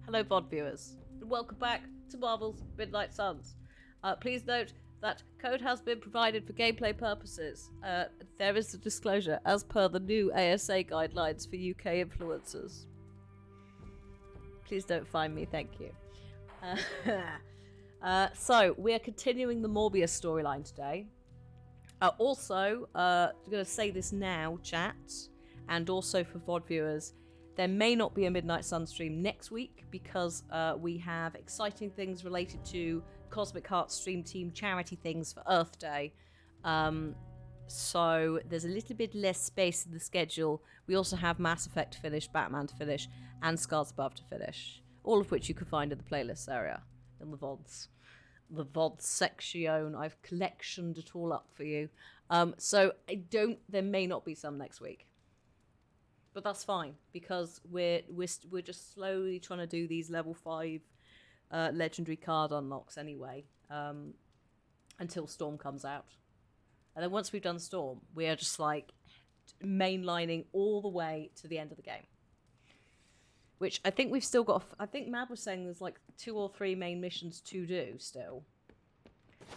Hello, VOD viewers, and welcome back to Marvel's Midnight Suns. Please note that code has been provided for gameplay purposes. There is a disclosure as per the new ASA guidelines for UK influencers. Please don't find me, thank you. So, we are continuing the Morbius storyline today. I'm going to say this now, chat, and also for VOD viewers, there may not be a Midnight Sun stream next week because we have exciting things related to Cosmic Heart Stream Team charity things for Earth Day. So there's a little bit less space in the schedule. We also have Mass Effect to finish, Batman to finish, and Scars Above to finish. All of which you can find in the playlists area, in the VODs. The VOD section. I've collectioned it all up for you. So there may not be some next week. But that's fine because we're just slowly trying to do these level 5 legendary card unlocks anyway until Storm comes out, and then once we've done Storm, we are just like mainlining all the way to the end of the game. Which I think we've still got. I think Mab was saying there's like 2 or 3 main missions to do still.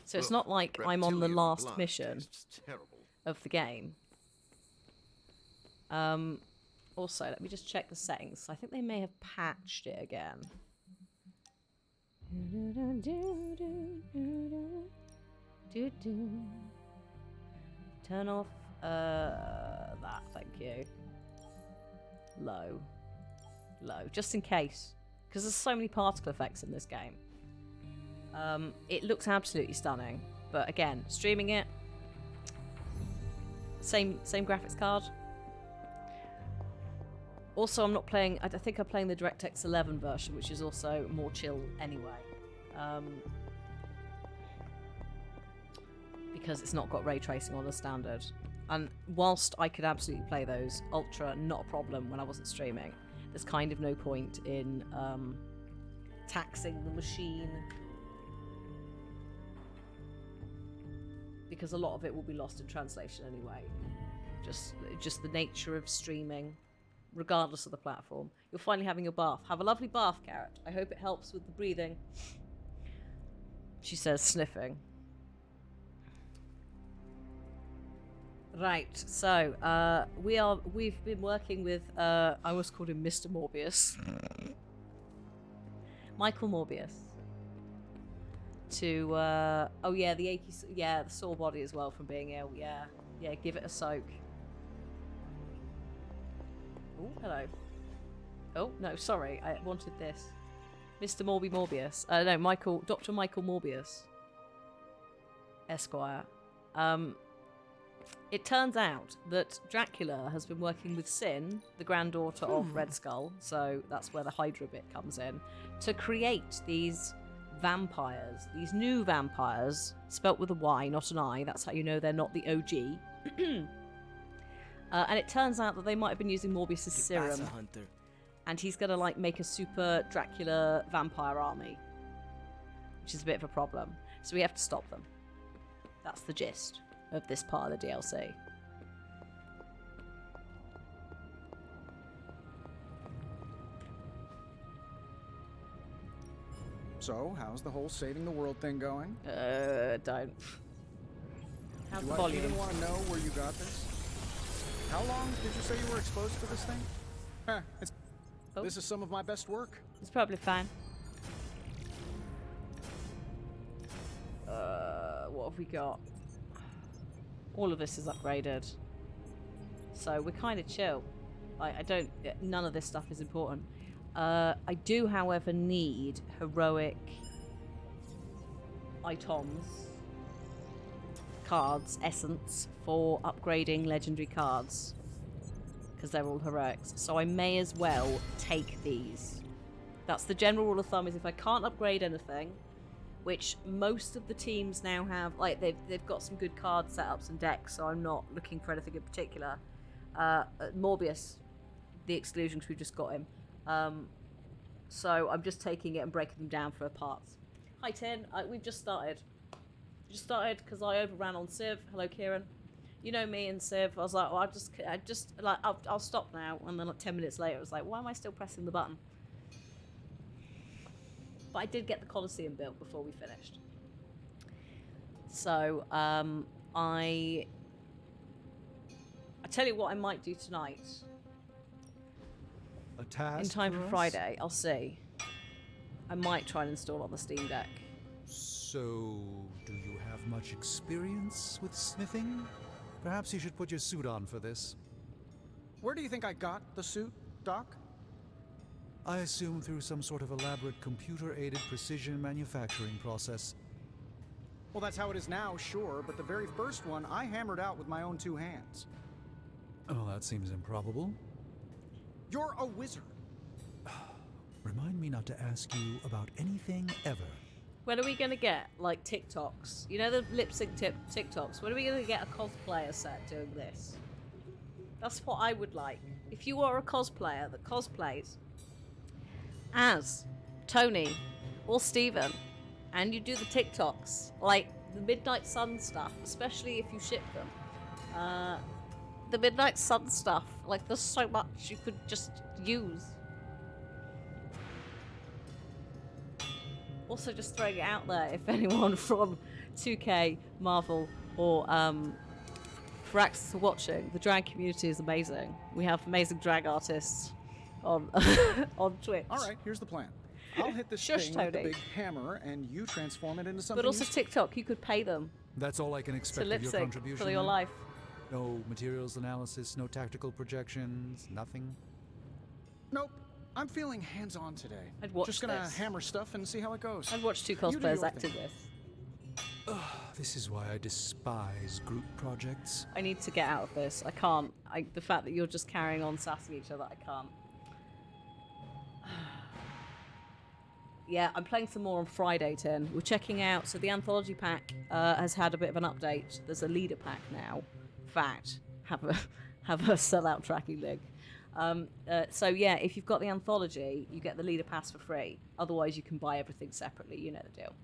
So it's not like I'm on the last mission of the game. Also, let me just check the settings. I think they may have patched it again. Turn off that, thank you. Low, just in case. Because there's so many particle effects in this game. It looks absolutely stunning. But again, streaming it, same graphics card. Also, I'm not playing. I think I'm playing the DirectX 11 version, which is also more chill anyway, because it's not got ray tracing on the standard. And whilst I could absolutely play those ultra, not a problem when I wasn't streaming, there's kind of no point in taxing the machine because a lot of it will be lost in translation anyway. Just the nature of streaming. Regardless of the platform. You're finally having your bath. Have a lovely bath, Carrot. I hope it helps with the breathing. She says, sniffing. Right, so we've been working with I always called him Mr. Morbius. Michael Morbius. To the achy, the sore body as well from being ill. Yeah, give it a soak. Oh, hello. Oh, no, sorry. I wanted this. Mr. Morbius. No, Dr. Michael Morbius. Esquire. It turns out that Dracula has been working with Sin, the granddaughter of Red Skull, so that's where the Hydra bit comes in, to create these vampires. These new vampires, spelt with a Y, not an I. That's how you know they're not the OG. And it turns out that they might have been using Morbius' serum. Hunter. And he's going to make a super Dracula vampire army. Which is a bit of a problem. So we have to stop them. That's the gist of this part of the DLC. So, how's the whole saving the world thing going? Don't. How's the volume? Do I even want to know where you got this? How long did you say you were exposed to this thing? This is some of my best work. It's probably fine. What have we got? All of this is upgraded. So we're kind of chill. None of this stuff is important. I do, however, need heroic items. Cards, essence, for upgrading legendary cards because they're all heroics, so I may as well take these. That's the general rule of thumb, is if I can't upgrade anything, which most of the teams now have, they've got some good card setups and decks, so I'm not looking for anything in particular. Morbius, the exclusion, because we've just got him, so I'm just taking it and breaking them down for parts. Hi Tin, we've just started. Just started because I overran on Civ. Hello, Kieran. You know me and Civ. I was like, I'll stop now. And then 10 minutes later, I was like, why am I still pressing the button? But I did get the Colosseum built before we finished. So, I tell you what I might do tonight. A task In time for us? Friday, I'll see. I might try and install on the Steam Deck. So, do you have much experience with smithing? Perhaps you should put your suit on for this. Where do you think I got the suit, Doc? I assume through some sort of elaborate computer-aided precision manufacturing process. Well, that's how it is now, sure, but the very first one I hammered out with my own 2 hands. Oh, that seems improbable. You're a wizard. Remind me not to ask you about anything ever. When are we going to get, like, TikToks? You know the lip sync TikToks? When are we going to get a cosplayer set doing this? That's what I would like. If you are a cosplayer that cosplays as Tony or Steven, and you do the TikToks, like the Midnight Sun stuff, especially if you ship them. The Midnight Sun stuff, like there's so much you could just use. Also, just throwing it out there, if anyone from 2K, Marvel, or Firaxis are watching, the drag community is amazing. We have amazing drag artists on on Twitch. All right, here's the plan. I'll hit this Shush, thing with the Tony. big hammer, and you transform it into something. But also useful. TikTok, you could pay them That's all I can to expect lip of your sync contribution. for your then? life. No materials analysis, no tactical projections, nothing. Nope. I'm feeling hands-on today. I'd watch Just gonna this. hammer stuff and see how it goes. I'd watch 2 You do cosplayers your act in thing. this. This is why I despise group projects. I need to get out of this. I can't. The fact that you're just carrying on sassing each other, I can't. Yeah, I'm playing some more on Friday, Tin. We're checking out. So the anthology pack has had a bit of an update. There's a leader pack now. In fact, have a sellout tracking link. So yeah, if you've got the anthology, you get the leader pass for free. Otherwise, you can buy everything separately. You know the deal.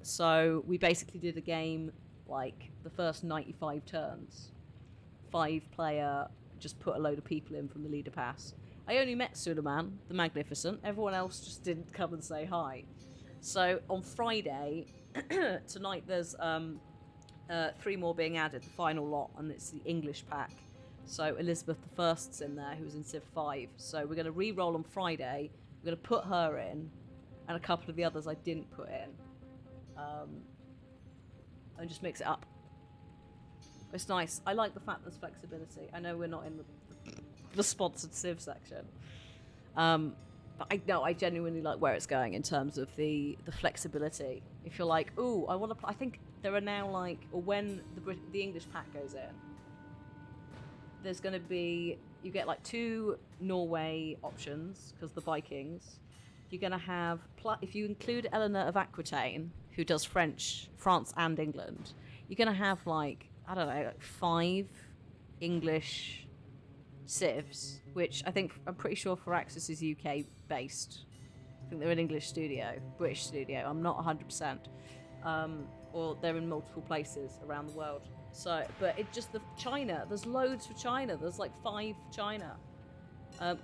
So we basically did a game like the first 95 turns. 5-player, just put a load of people in from the leader pass. I only met Suleiman, the Magnificent. Everyone else just didn't come and say hi. So on Friday, tonight, there's 3 more being added, the final lot, and it's the English pack. So Elizabeth I's in there, who's in Civ 5. So we're going to re-roll on Friday. We're going to put her in, and a couple of the others I didn't put in. And just mix it up. It's nice. I like the fact there's flexibility. I know we're not in the sponsored Civ section. But I genuinely like where it's going in terms of the flexibility. If you're like, ooh, I want to... I think there are now like... Or when the English pack goes in, there's going to be... You get like 2 Norway options, because the Vikings. You're going to have... If you include Eleanor of Aquitaine, who does France and England, you're going to have like, I don't know, like 5 English civs, which I'm pretty sure Firaxis is UK based. I think they're an English studio, British studio. I'm not 100%. Or they're in multiple places around the world. So, but it just China. There's loads for China. There's like 5 for China.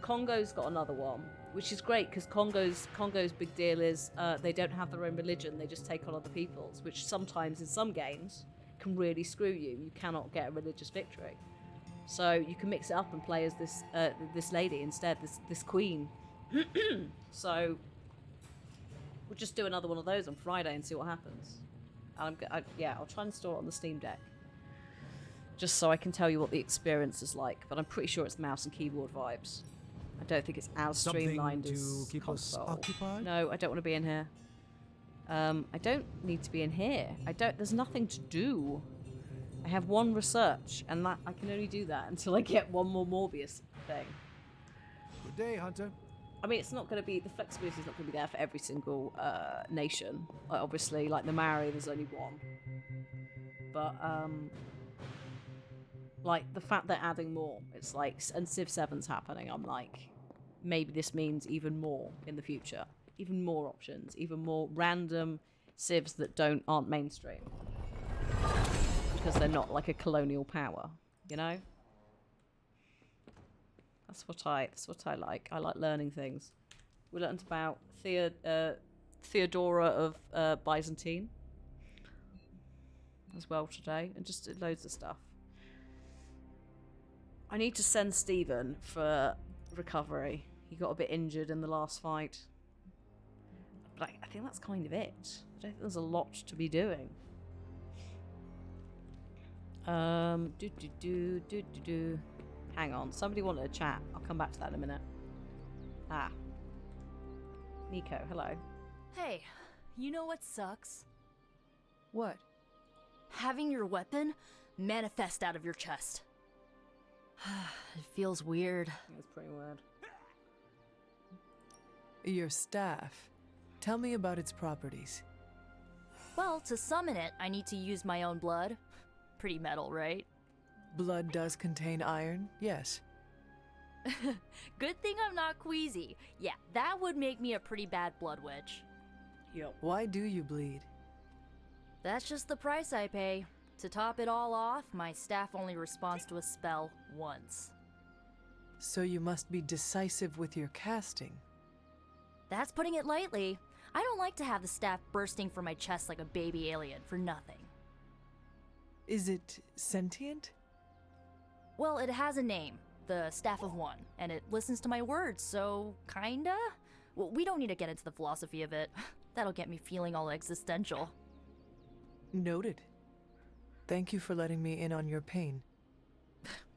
Congo's got another one, which is great because Congo's big deal is they don't have their own religion. They just take on other people's, which sometimes in some games can really screw you. You cannot get a religious victory. So you can mix it up and play as this lady instead, this queen. So we'll just do another one of those on Friday and see what happens. And I'll try and store it on the Steam Deck, just so I can tell you what the experience is like. But I'm pretty sure it's mouse and keyboard vibes. I don't think it's as streamlined Something as to keep us console. occupied? No, I don't want to be in here. I don't need to be in here. There's nothing to do. I have 1 research, and that I can only do that until I get 1 more Morbius thing. Good day, Hunter. I mean, it's not going to be, the flexibility is not going to be there for every single nation. Like, obviously, like the Maori, there's only 1. But, like, the fact they're adding more, it's like, and Civ 7's happening, I'm like, maybe this means even more in the future. Even more options, even more random civs that aren't mainstream. Because they're not like a colonial power, you know? That's what I like. I like learning things. We learned about Theodora of Byzantine as well today, and just loads of stuff. I need to send Stephen for recovery. He got a bit injured in the last fight. But I think that's kind of it. I don't think there's a lot to be doing. Hang on, somebody wanted a chat. I'll come back to that in a minute. Ah. Nico, hello. Hey, you know what sucks? What? Having your weapon manifest out of your chest. It feels weird. That's pretty weird. Your staff. Tell me about its properties. Well, to summon it, I need to use my own blood. Pretty metal, right? Blood does contain iron, yes. Good thing I'm not queasy. Yeah, that would make me a pretty bad blood witch. Yep. Why do you bleed? That's just the price I pay. To top it all off, my staff only responds to a spell once. So you must be decisive with your casting. That's putting it lightly. I don't like to have the staff bursting from my chest like a baby alien for nothing. Is it sentient? Well, it has a name, the Staff of One, and it listens to my words, so kinda? Well, we don't need to get into the philosophy of it. That'll get me feeling all existential. Noted. Thank you for letting me in on your pain.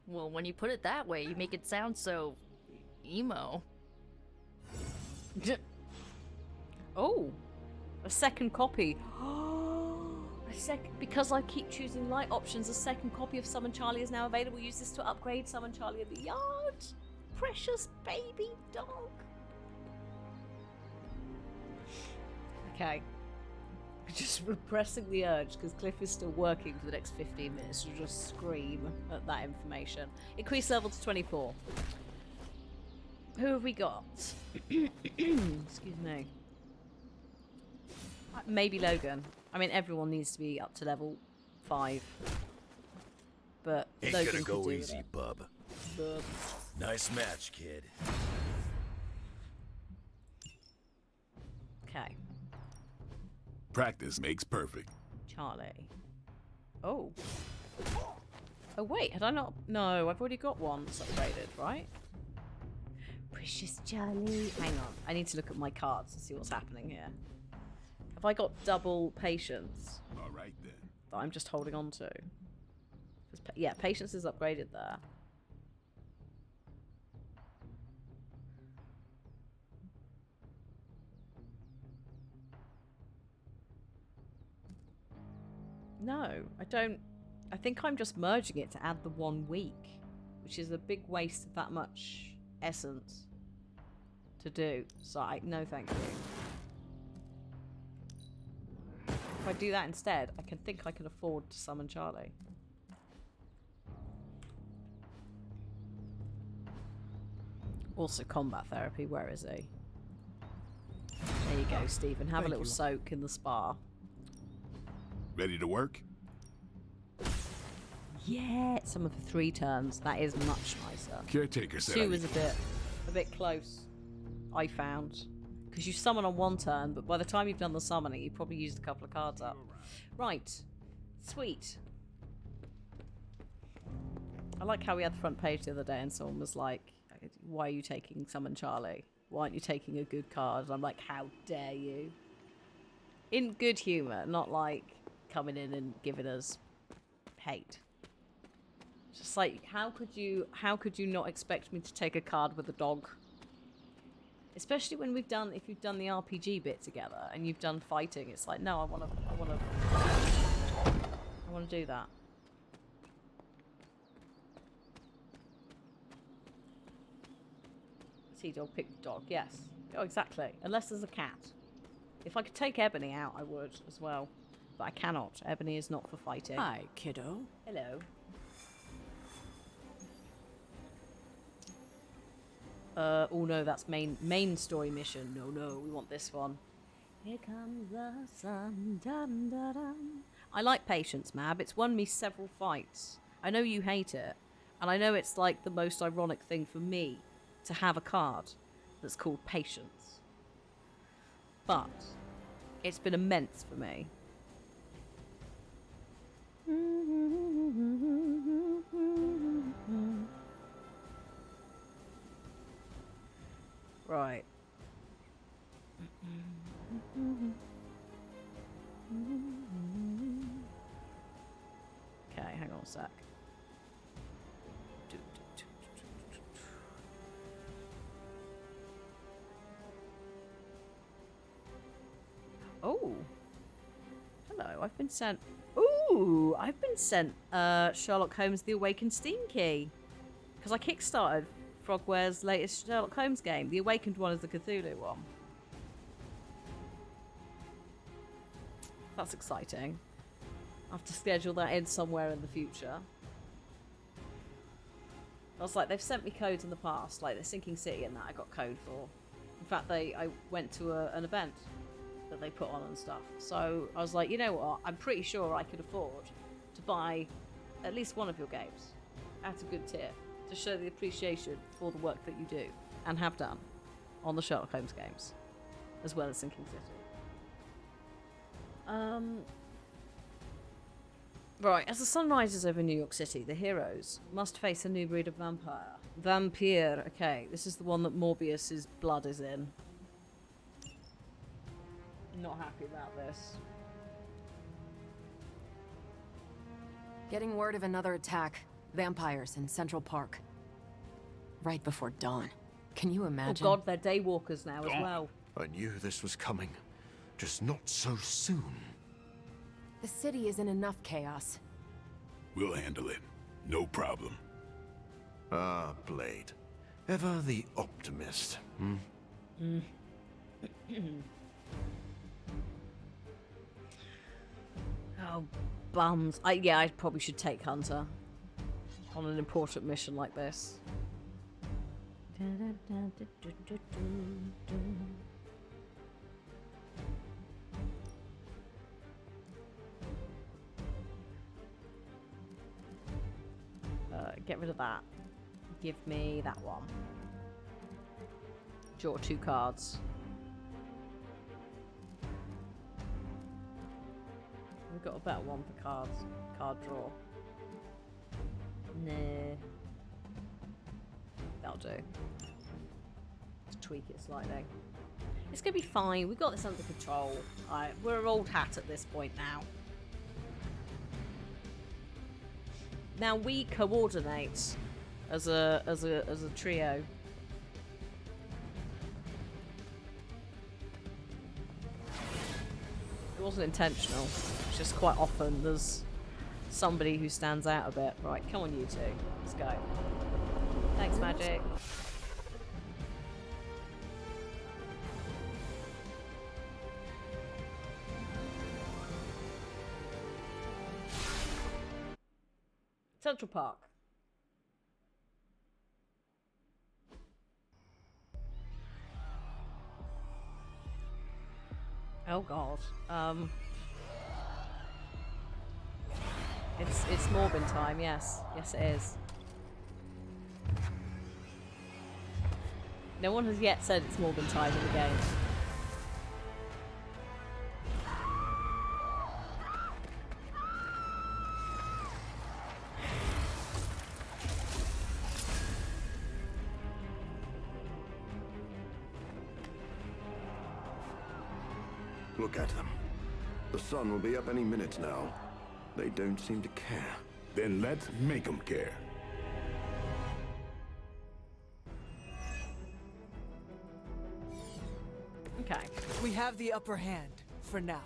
Well, when you put it that way, you make it sound so... emo. Oh, a second copy. Because I keep choosing light options, a second copy of Summon Charlie is now available. Use this to upgrade Summon Charlie in the yard. Precious baby dog. Okay. Just repressing the urge because Cliff is still working for the next 15 minutes to just scream at that information. Increase level to 24. Who have we got? Excuse me. Maybe Logan. I mean, everyone needs to be up to level 5. But Ain't Logan gonna could go do easy, it. bub. Bub. Nice match, kid. Okay. Practice makes perfect. Charlie. Oh. Oh, wait. Had I not? No, I've already got one that's upgraded, right? Precious Charlie. Hang on. I need to look at my cards and see what's happening here. Have I got double patience All right then. that I'm just holding on to? 'Cause yeah, patience is upgraded there. No, I don't. I think I'm just merging it to add the 1 week, which is a big waste of that much essence to do. So no thank you. If I do that instead, I think I can afford to summon Charlie. Also combat therapy, where is he? There you go, Stephen. Have a Thank little you. soak in the spa. Ready to work? Yeah, some of the 3 turns. That is much nicer. Caretaker said 2 I was a bit close, I found. Because you summon on 1 turn, but by the time you've done the summoning, you probably used a couple of cards up. Right. Sweet. I like how we had the front page the other day and someone was like, why are you taking Summon Charlie? Why aren't you taking a good card? And I'm like, how dare you? In good humour, not like coming in and giving us hate. Just like, how could you not expect me to take a card with a dog? Especially when if you've done the RPG bit together and you've done fighting, it's like, no, I want to do that. See dog, pick dog, yes. Oh, exactly. Unless there's a cat. If I could take Ebony out, I would as well. But I cannot. Ebony is not for fighting. Hi, kiddo. Hello. Oh no, that's main story mission. No, we want this one. Here comes the sun. Dum, da, dum. I like Patience, Mab. It's won me several fights. I know you hate it. And I know it's like the most ironic thing for me to have a card that's called Patience. But It's been immense for me. Right. Okay, hang on a sec. Oh. Hello, I've been sent... Ooh, I've been sent Sherlock Holmes The Awakened Steam Key. Because I kickstarted Frogware's latest Sherlock Holmes game. The Awakened one is the Cthulhu one. That's exciting. I have to schedule that in somewhere in the future. I was like, they've sent me codes in the past, like the Sinking City and that I got code for. In fact, I went to an event that they put on and stuff. So I was like, you know what? I'm pretty sure I could afford to buy at least one of your games at a good tier to show the appreciation for the work that you do and have done on the Sherlock Holmes games, as well as Sinking City. Right, as the sun rises over New York City, the heroes must face a new breed of vampire. Vampire, okay, this is the one that Morbius's blood is in. Not happy about this. Getting word of another attack. Vampires in Central Park. Right before dawn. Can you imagine? Oh god, they're daywalkers now as well. I knew this was coming. Just not so soon. The city is in enough chaos. We'll handle it. No problem. Ah, Blade. Ever the optimist, Oh, bums. Yeah, I probably should take Hunter on an important mission like this. Get rid of that. Give me that one. Draw 2 cards. We've got a better one for cards. Card draw. Nah. That'll do. Let's tweak it slightly. It's gonna be fine. We've got this under control. Alright, we're old hat at this point now. Now we coordinate as a trio. It wasn't intentional. It's just quite often there's somebody who stands out a bit. Right, come on you two. Let's go. Thanks, Magic. Central Park. Oh god. It's Morbin time, yes. Yes it is. No one has yet said it's Morbin time in the game. Look at them. The sun will be up any minute now. They don't seem to care. Then let's make them care. Okay. We have the upper hand, for now.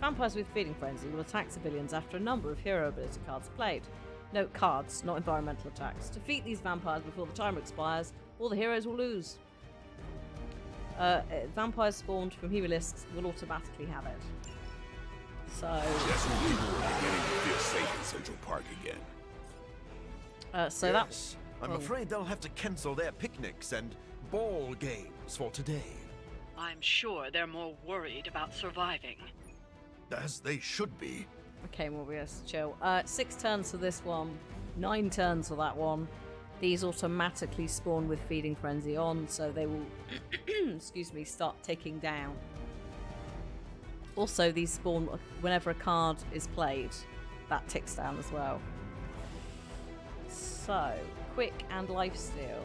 Vampires with Feeding Frenzy will attack civilians after a number of hero ability cards are played. Note cards, not environmental attacks. Defeat these vampires before the timer expires, or the heroes will lose. Vampires spawned from hero lists will automatically have it. So... Guess when people are beginning to feel safe in Central Park again. So yes, I'm Oh. afraid they'll have to cancel their picnics and ball games for today. I'm sure they're more worried about surviving. As they should be. Okay, Morbius, chill. 6 turns for this one, 9 turns for that one. These automatically spawn with Feeding Frenzy on, so they will, excuse me, start ticking down. Also, these spawn whenever a card is played. That ticks down as well. So, quick and lifesteal.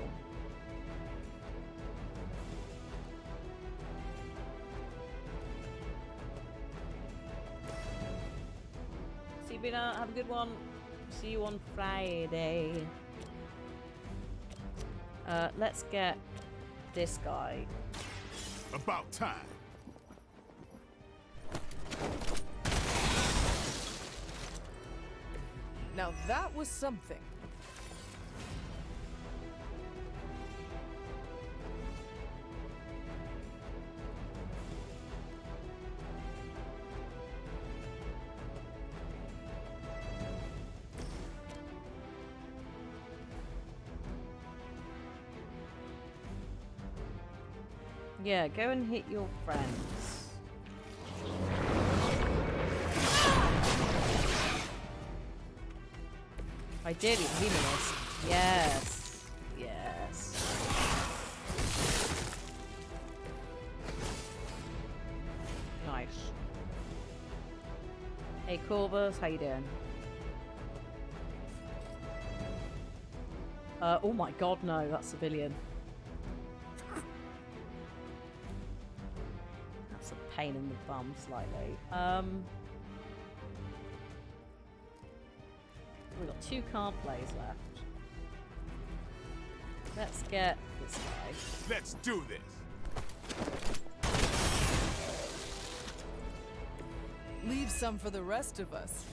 See you, Bina. Have a good one. See you on Friday. Let's get this guy. About time. Now that was something. Yeah, go and hit your friends. Ideally, Humanist. Yes. Yes. Nice. Hey, Corvus, how you doing? Oh my god, no, that's civilian. That's a pain in the bum, slightly. We've got 2 card plays left. Let's get this guy. Let's do this. Leave some for the rest of us.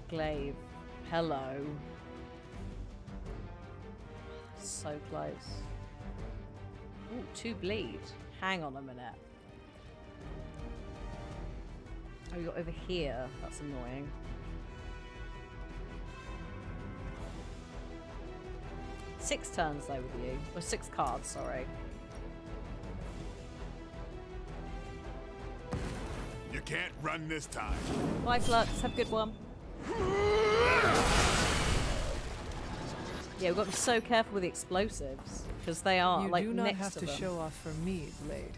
Glaive. Hello. So close. Ooh, 2 bleed. Hang on a minute. Oh, you're over here. That's annoying. Six turns though with you. Or 6 cards, sorry. You can't run this time. Bye, Flux. Have a good one. Yeah, we've got to be so careful with the explosives because they are You like do not next have to to them. show off for me, Blade.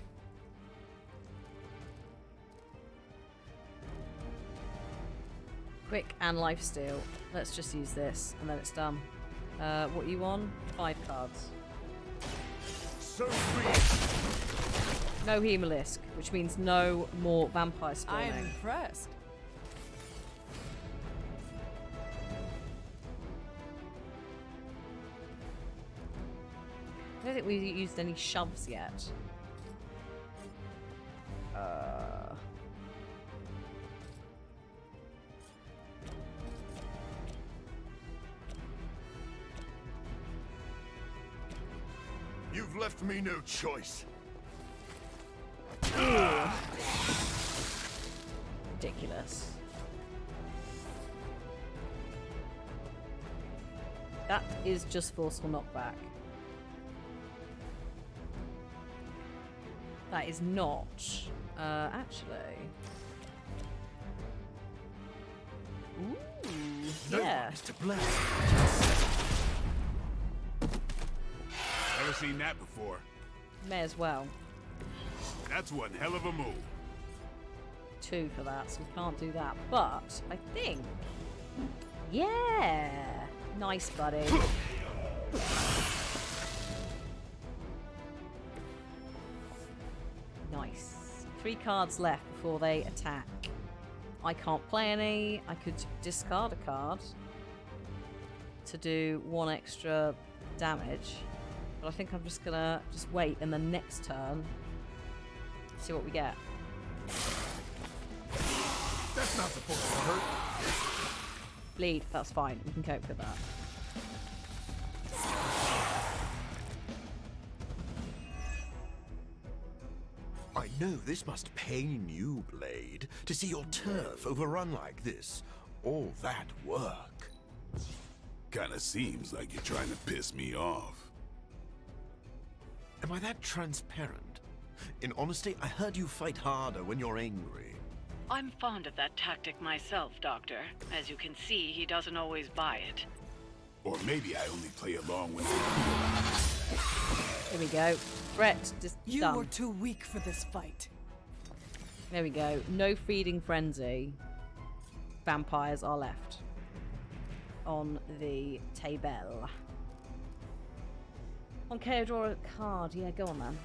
Quick and lifesteal. Let's just use this and then it's done. What are you on? 5 cards. So free. No Hemalisk, which means no more vampire I spawning. am impressed. I don't think we've used any shoves yet. You've left me no choice. Ridiculous. That is just forceful knockback. That is not. Actually. Ooh, yeah. To bless. Never seen that before. May as well. That's one hell of a move. 2 for that, so we can't do that. But I think. Yeah! Nice, buddy. Nice. 3 cards left before they attack. I can't play any. I could discard a card to do 1 extra damage. But I think I'm just gonna wait and then next turn see what we get. That's not supposed to hurt. Bleed, that's fine. We can cope with that. I know this must pain you, Blade, to see your turf overrun like this. All that work. Kinda seems like you're trying to piss me off. Am I that transparent? In honesty, I heard you fight harder when you're angry. I'm fond of that tactic myself, Doctor. As you can see, he doesn't always buy it. Or maybe I only play along when Here we go. Threat just You done. were too weak for this fight. There we go. No feeding frenzy. Vampires are left on the table. Okay, draw a card. Yeah, go on then.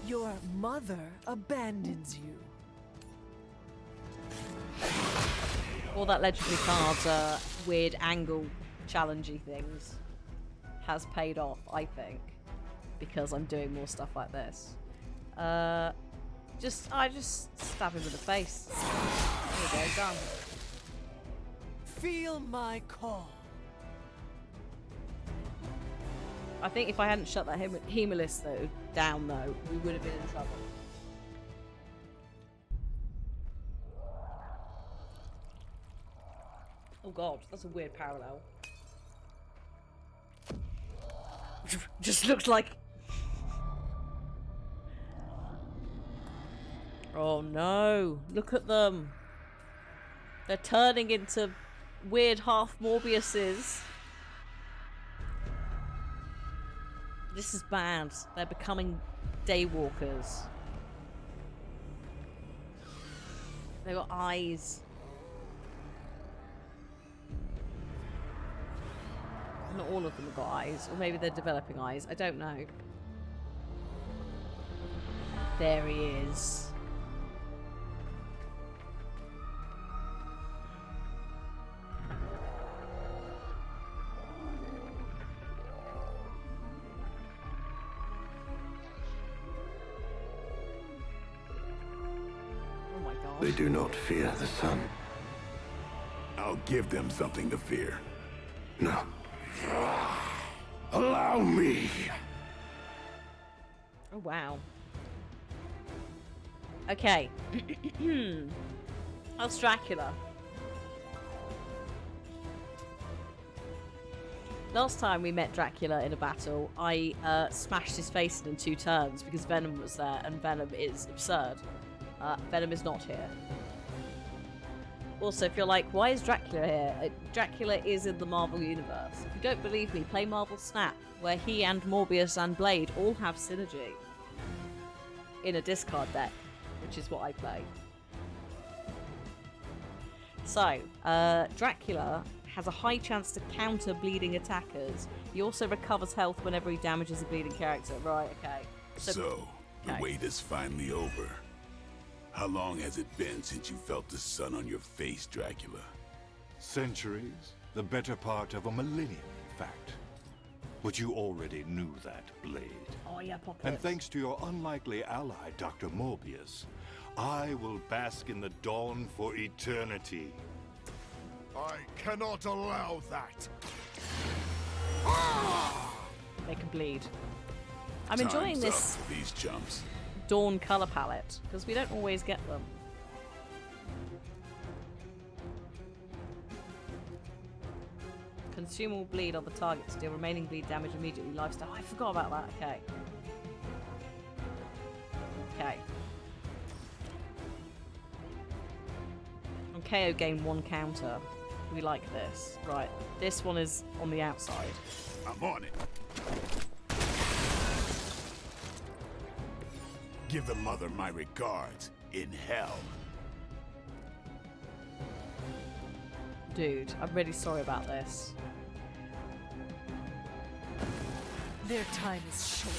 Your mother abandons you. All that legendary cards are weird angle challengey things has paid off, I think, because I'm doing more stuff like this. I just stab him in the face. There we go, done. Feel my call. I think if I hadn't shut that Hemolis down though, we would have been in trouble. Oh god, that's a weird parallel. Just looks like... Oh no, look at them. They're turning into weird half Morbiuses. This is bad. They're becoming daywalkers. They've got eyes. Not all of them have got eyes, or maybe they're developing eyes. I don't know. There he is. Oh my god. They do not fear the sun. I'll give them something to fear. No. Allow me! Oh wow. Okay. How's Dracula? Last time we met Dracula in a battle, I smashed his face in 2 turns because Venom was there, and Venom is absurd. Venom is not here. Also, if you're like, why is Dracula here? Dracula is in the Marvel Universe. If you don't believe me, play Marvel Snap, where he and Morbius and Blade all have synergy in a discard deck, which is what I play. So, Dracula has a high chance to counter bleeding attackers. He also recovers health whenever he damages a bleeding character. Right, okay. So the wait is finally over. How long has it been since you felt the sun on your face, Dracula? Centuries. The better part of a millennium, in fact. But you already knew that, Blade. Oh yeah, Poppers. And thanks to your unlikely ally, Dr. Morbius, I will bask in the dawn for eternity. I cannot allow that. They can bleed. I'm enjoying Time's this up for these chumps. dawn color palette because we don't always get them. Consume all bleed on the target to deal remaining bleed damage immediately. Lifestyle. I forgot about that. Okay. Okay. On KO, gain 1 counter. We like this. Right. This one is on the outside. I'm on it. Give the mother my regards in hell. Dude, I'm really sorry about this. Their time is short.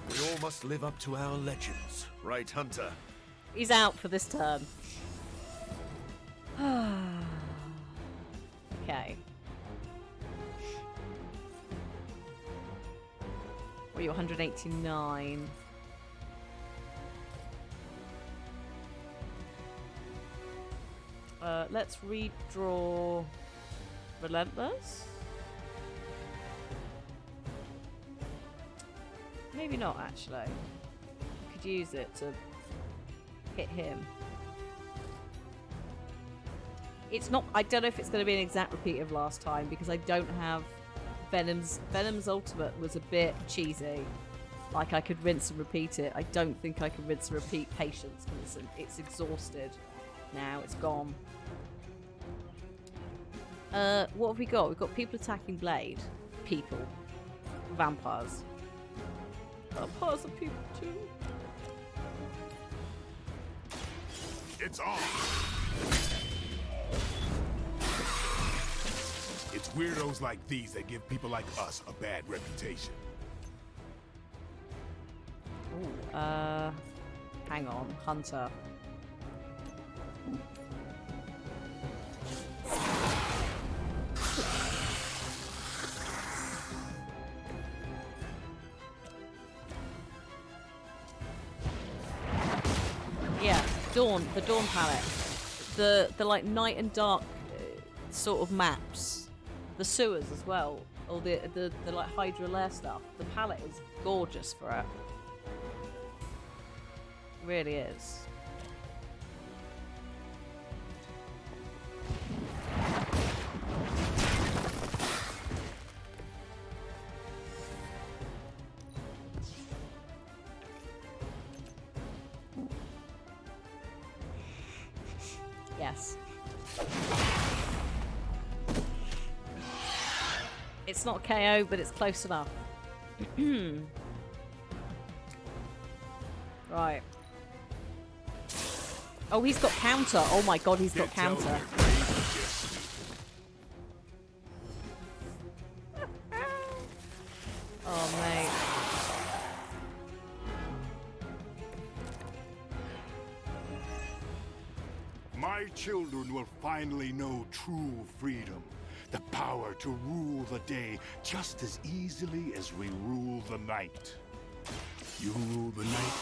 We all must live up to our legends, right, Hunter? He's out for this turn. Okay. What are you, 189? Let's redraw Relentless? Maybe not, actually. I could use it to hit him. It's not. I don't know if it's going to be an exact repeat of last time because I don't have Venom's ultimate was a bit cheesy. Like I could rinse and repeat it. I don't think I can rinse and repeat Patience because it's exhausted now. It's gone. What have we got? We've got people attacking Blade. People. Vampires. Vampires are people too. It's on. It's weirdos like these that give people like us a bad reputation. Ooh, hang on, Hunter. Yeah, Dawn, the Dawn palette. The like night and dark sort of maps. The sewers as well. Or the like Hydra lair stuff. The palette is gorgeous for it. Really is. Yes. It's not KO, but it's close enough. Right. Oh, he's got counter. Oh my god, he's got counter. Oh, mate. My children will finally know true freedom. The power to rule the day just as easily as we rule the night. You rule the night?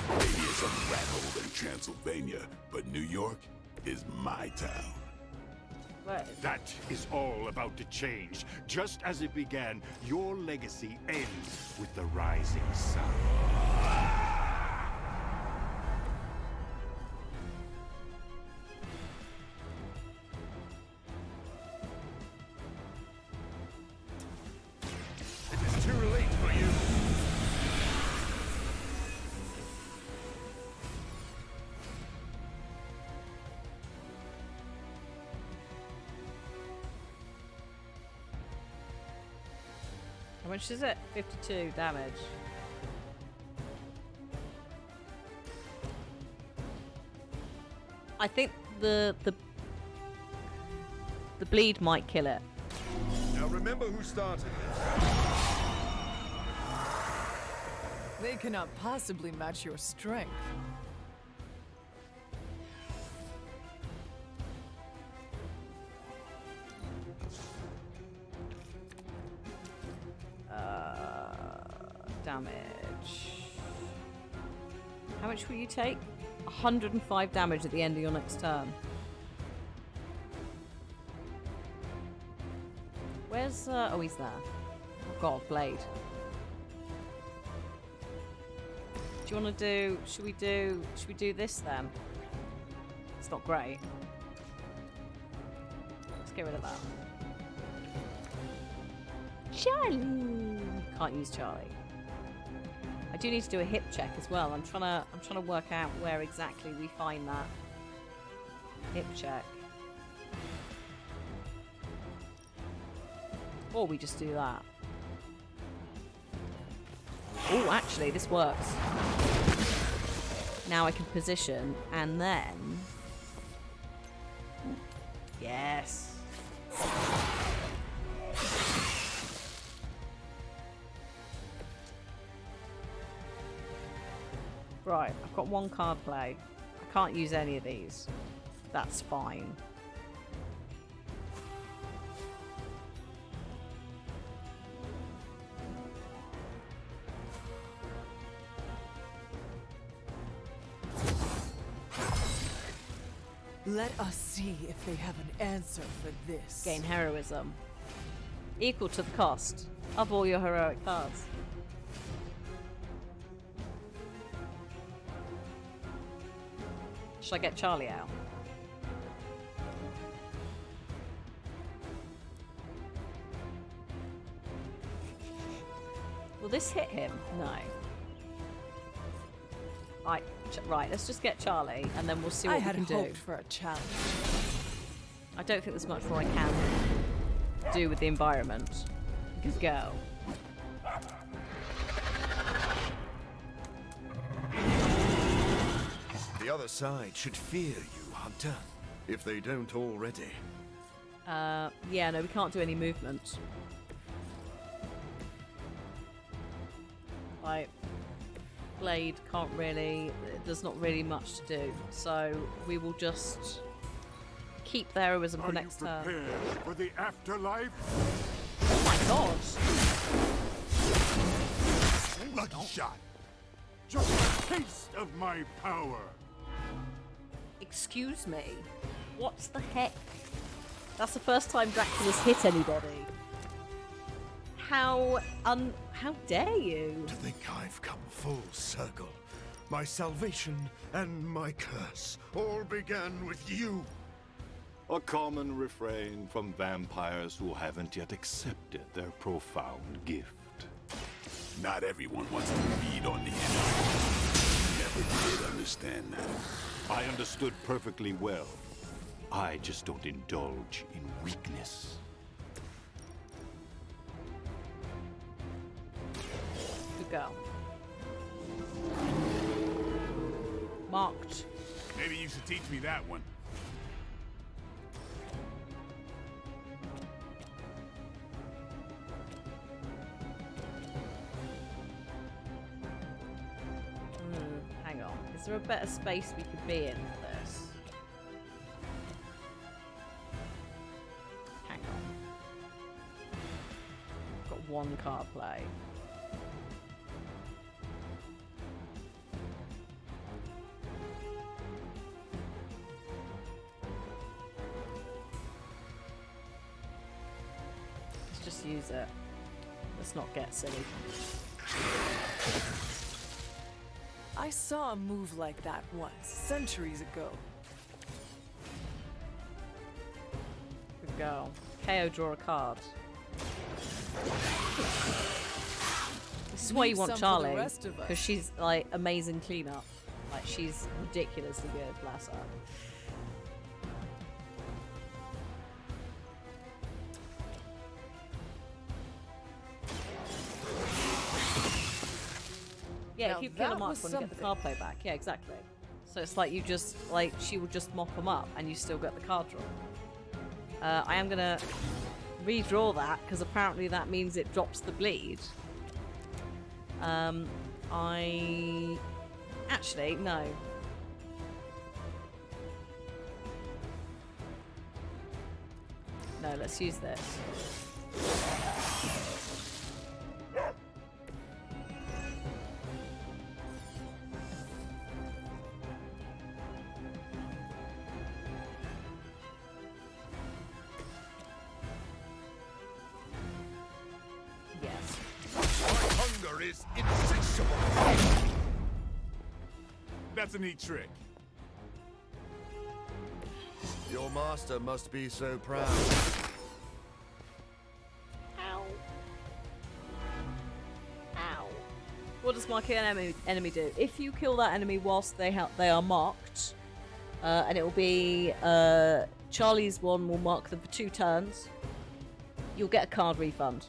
Maybe it's a rat hole in Transylvania, but New York is my town. That is all about to change. Just as it began, your legacy ends with the rising sun. It is too late for you. How much is it? 52 damage. I think the bleed might kill it. Now remember who started They cannot possibly match your strength. Damage. How much will you take? 105 damage at the end of your next turn. Where's oh, he's there. Oh god, Blade. Do you want to do? Should we do this then? It's not great. Let's get rid of that. Charlie. Can't use Charlie. I do need to do a hip check as well. I'm trying to work out where exactly we find that hip check. Or we just do that. Oh, actually, this works. Now I can position and then... Yes. Right, I've got one card play. I can't use any of these. That's fine. Let us see if they have an answer for this. Gain heroism. Equal to the cost of all your heroic cards. Should I get Charlie out? Will this hit him? No. Right, let's just get Charlie, and then we'll see what I we had can do. hoped for a challenge. I don't think there's much more I can do with the environment. Good girl. The other side should fear you, Hunter. If they don't already. Yeah, no, we can't do any movement. Like, Blade can't really, there's not really much to do. So we will just keep the heroism for next turn. Are you prepared for the afterlife? Oh my god! Lucky shot. Just a taste of my power. Excuse me? What the heck? That's the first time Dracula's hit anybody. How dare you? To think I've come full circle. My salvation and my curse all began with you. A common refrain from vampires who haven't yet accepted their profound gift. Not everyone wants to feed on the enemy. Never did understand that. I understood perfectly well. I just don't indulge in weakness. Good girl. Marked. Maybe you should teach me that one. Hang on. Is there a better space we could be in for this? Hang on. Got one card play. Let's just use it. Let's not get silly. I saw a move like that once, centuries ago. Good girl. KO, draw a card. This is why you Leave want some for the Charlie, rest of us. because she's like amazing cleanup. Like she's ridiculously good, bless her. Yeah, Now if you kill that them up was when you get the card play back. Yeah, exactly. So it's like you just, like, she will just mop them up and you still get the card draw. I am going to redraw that because apparently that means it drops the bleed. Actually, no. No, let's use this. Yes. My hunger is insatiable. That's a neat trick. Your master must be so proud. Ow. Ow. What does marking an enemy do? If you kill that enemy whilst they are marked, and it will be Charlie's one will mark them for 2 turns, you'll get a card refund.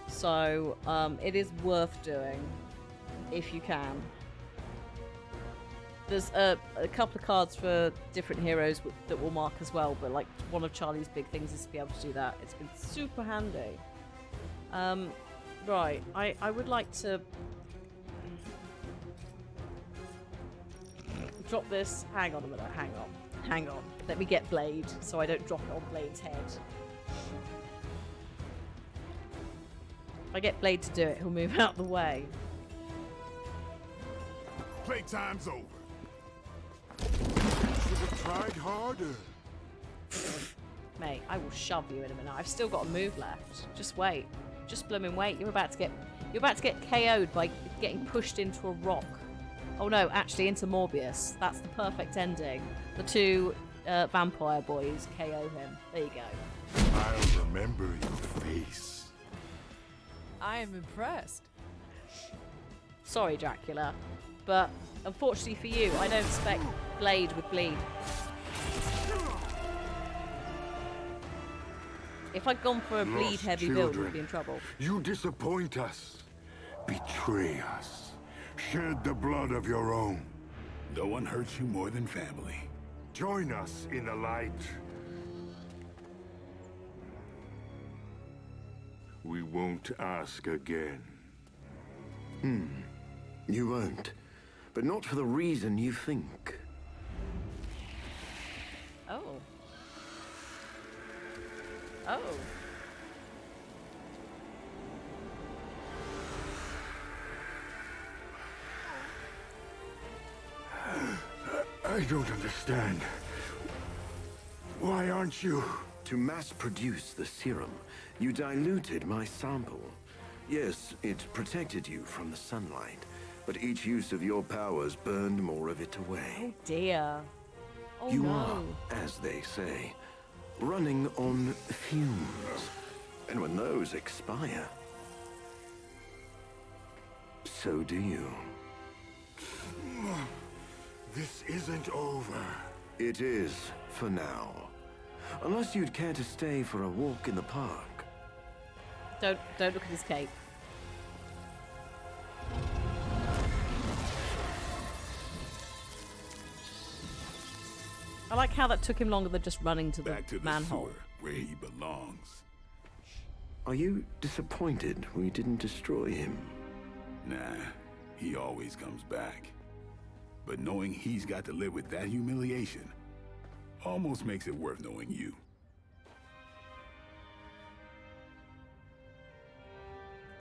So it is worth doing if you can. There's a couple of cards for different heroes that will mark as well, but like one of Charlie's big things is to be able to do that. It's been super handy. Right, I would like to drop this. Hang on a minute, hang on. Let me get Blade so I don't drop it on Blade's head. If I get Blade to do it, he'll move out the way. Playtime's over. Should have tried harder. Mate, I will shove you in a minute. I've still got a move left. Just wait. Just blooming wait. You're about to get KO'd by getting pushed into a rock. Oh no, actually into Morbius. That's the perfect ending. The 2 vampire boys KO him. There you go. I'll remember your face. I am impressed. Sorry, Dracula, but unfortunately for you, I don't spec Blade with bleed. If I'd gone for a bleed-heavy build, we'd be in trouble. You disappoint us. Betray us. Shed the blood of your own. No one hurts you more than family. Join us in the light. We won't ask again. You won't. But not for the reason you think. Oh. Oh. I don't understand. Why aren't you? To mass produce the serum, you diluted my sample. Yes, it protected you from the sunlight, but each use of your powers burned more of it away. Oh dear. Oh You no. are, as they say, running on fumes. And when those expire, so do you. This isn't over. It is, for now. Unless you'd care to stay for a walk in the park. Don't look at his cape. I like how that took him longer than just running to the Back to the manhole. sewer, where he belongs. Are you disappointed we didn't destroy him? Nah, he always comes back. But knowing he's got to live with that humiliation almost makes it worth knowing you.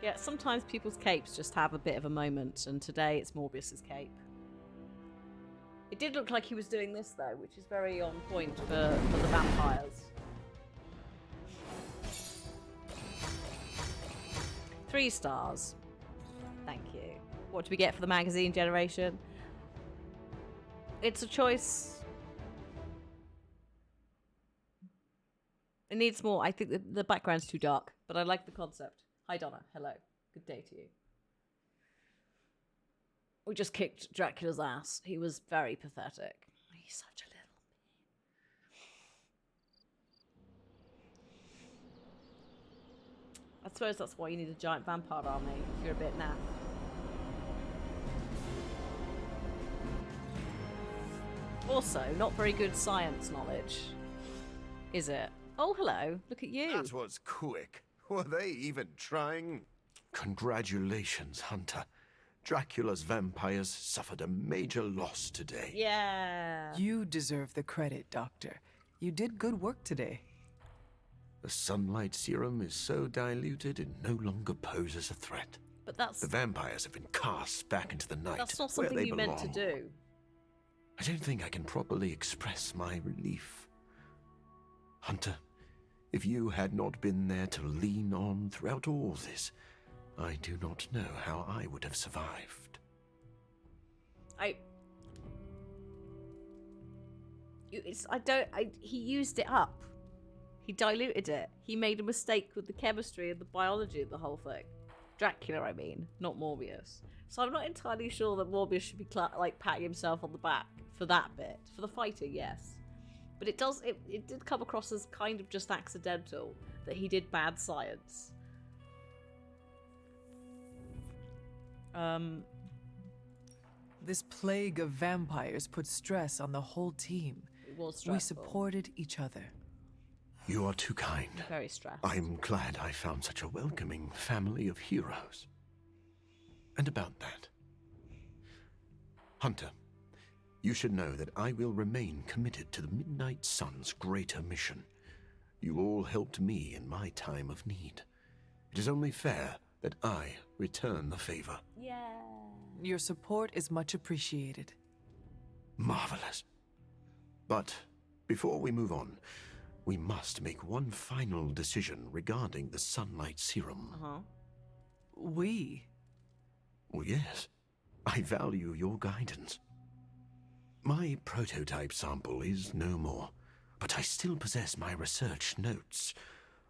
Yeah, sometimes people's capes just have a bit of a moment, and today it's Morbius's cape. It did look like he was doing this though, which is very on point for the vampires. 3 stars. Thank you. What do we get for the magazine generation? It's a choice. It needs more. I think the background's too dark, but I like the concept. Hi Donna, hello. Good day to you. We just kicked Dracula's ass. He was very pathetic. He's such a little bit. I suppose that's why you need a giant vampire army if you're a bit naff. Also, not very good science knowledge, is it? Oh, hello. Look at you. That was quick. Were they even trying? Congratulations, Hunter. Dracula's vampires suffered a major loss today. Yeah. You deserve the credit, Doctor. You did good work today. The sunlight serum is so diluted it no longer poses a threat. But that's... The vampires have been cast back into the night, That's not where something they you belong. meant to do. I don't think I can properly express my relief. Hunter, if you had not been there to lean on throughout all this, I do not know how I would have survived. He used it up. He diluted it. He made a mistake with the chemistry and the biology of the whole thing. Dracula, I mean, not Morbius. So I'm not entirely sure that Morbius should be patting himself on the back for that bit. For the fighting, yes. But it did come across as kind of just accidental that he did bad science. This plague of vampires put stress on the whole team. It was stressful. We supported each other. You are too kind. Very stressed. I'm glad I found such a welcoming family of heroes. And about that, Hunter, you should know that I will remain committed to the Midnight Sun's greater mission. You all helped me in my time of need. It is only fair that I return the favor. Yeah. Your support is much appreciated. Marvelous. But before we move on, we must make one final decision regarding the sunlight serum. We? Well, yes. I value your guidance. My prototype sample is no more, but I still possess my research notes.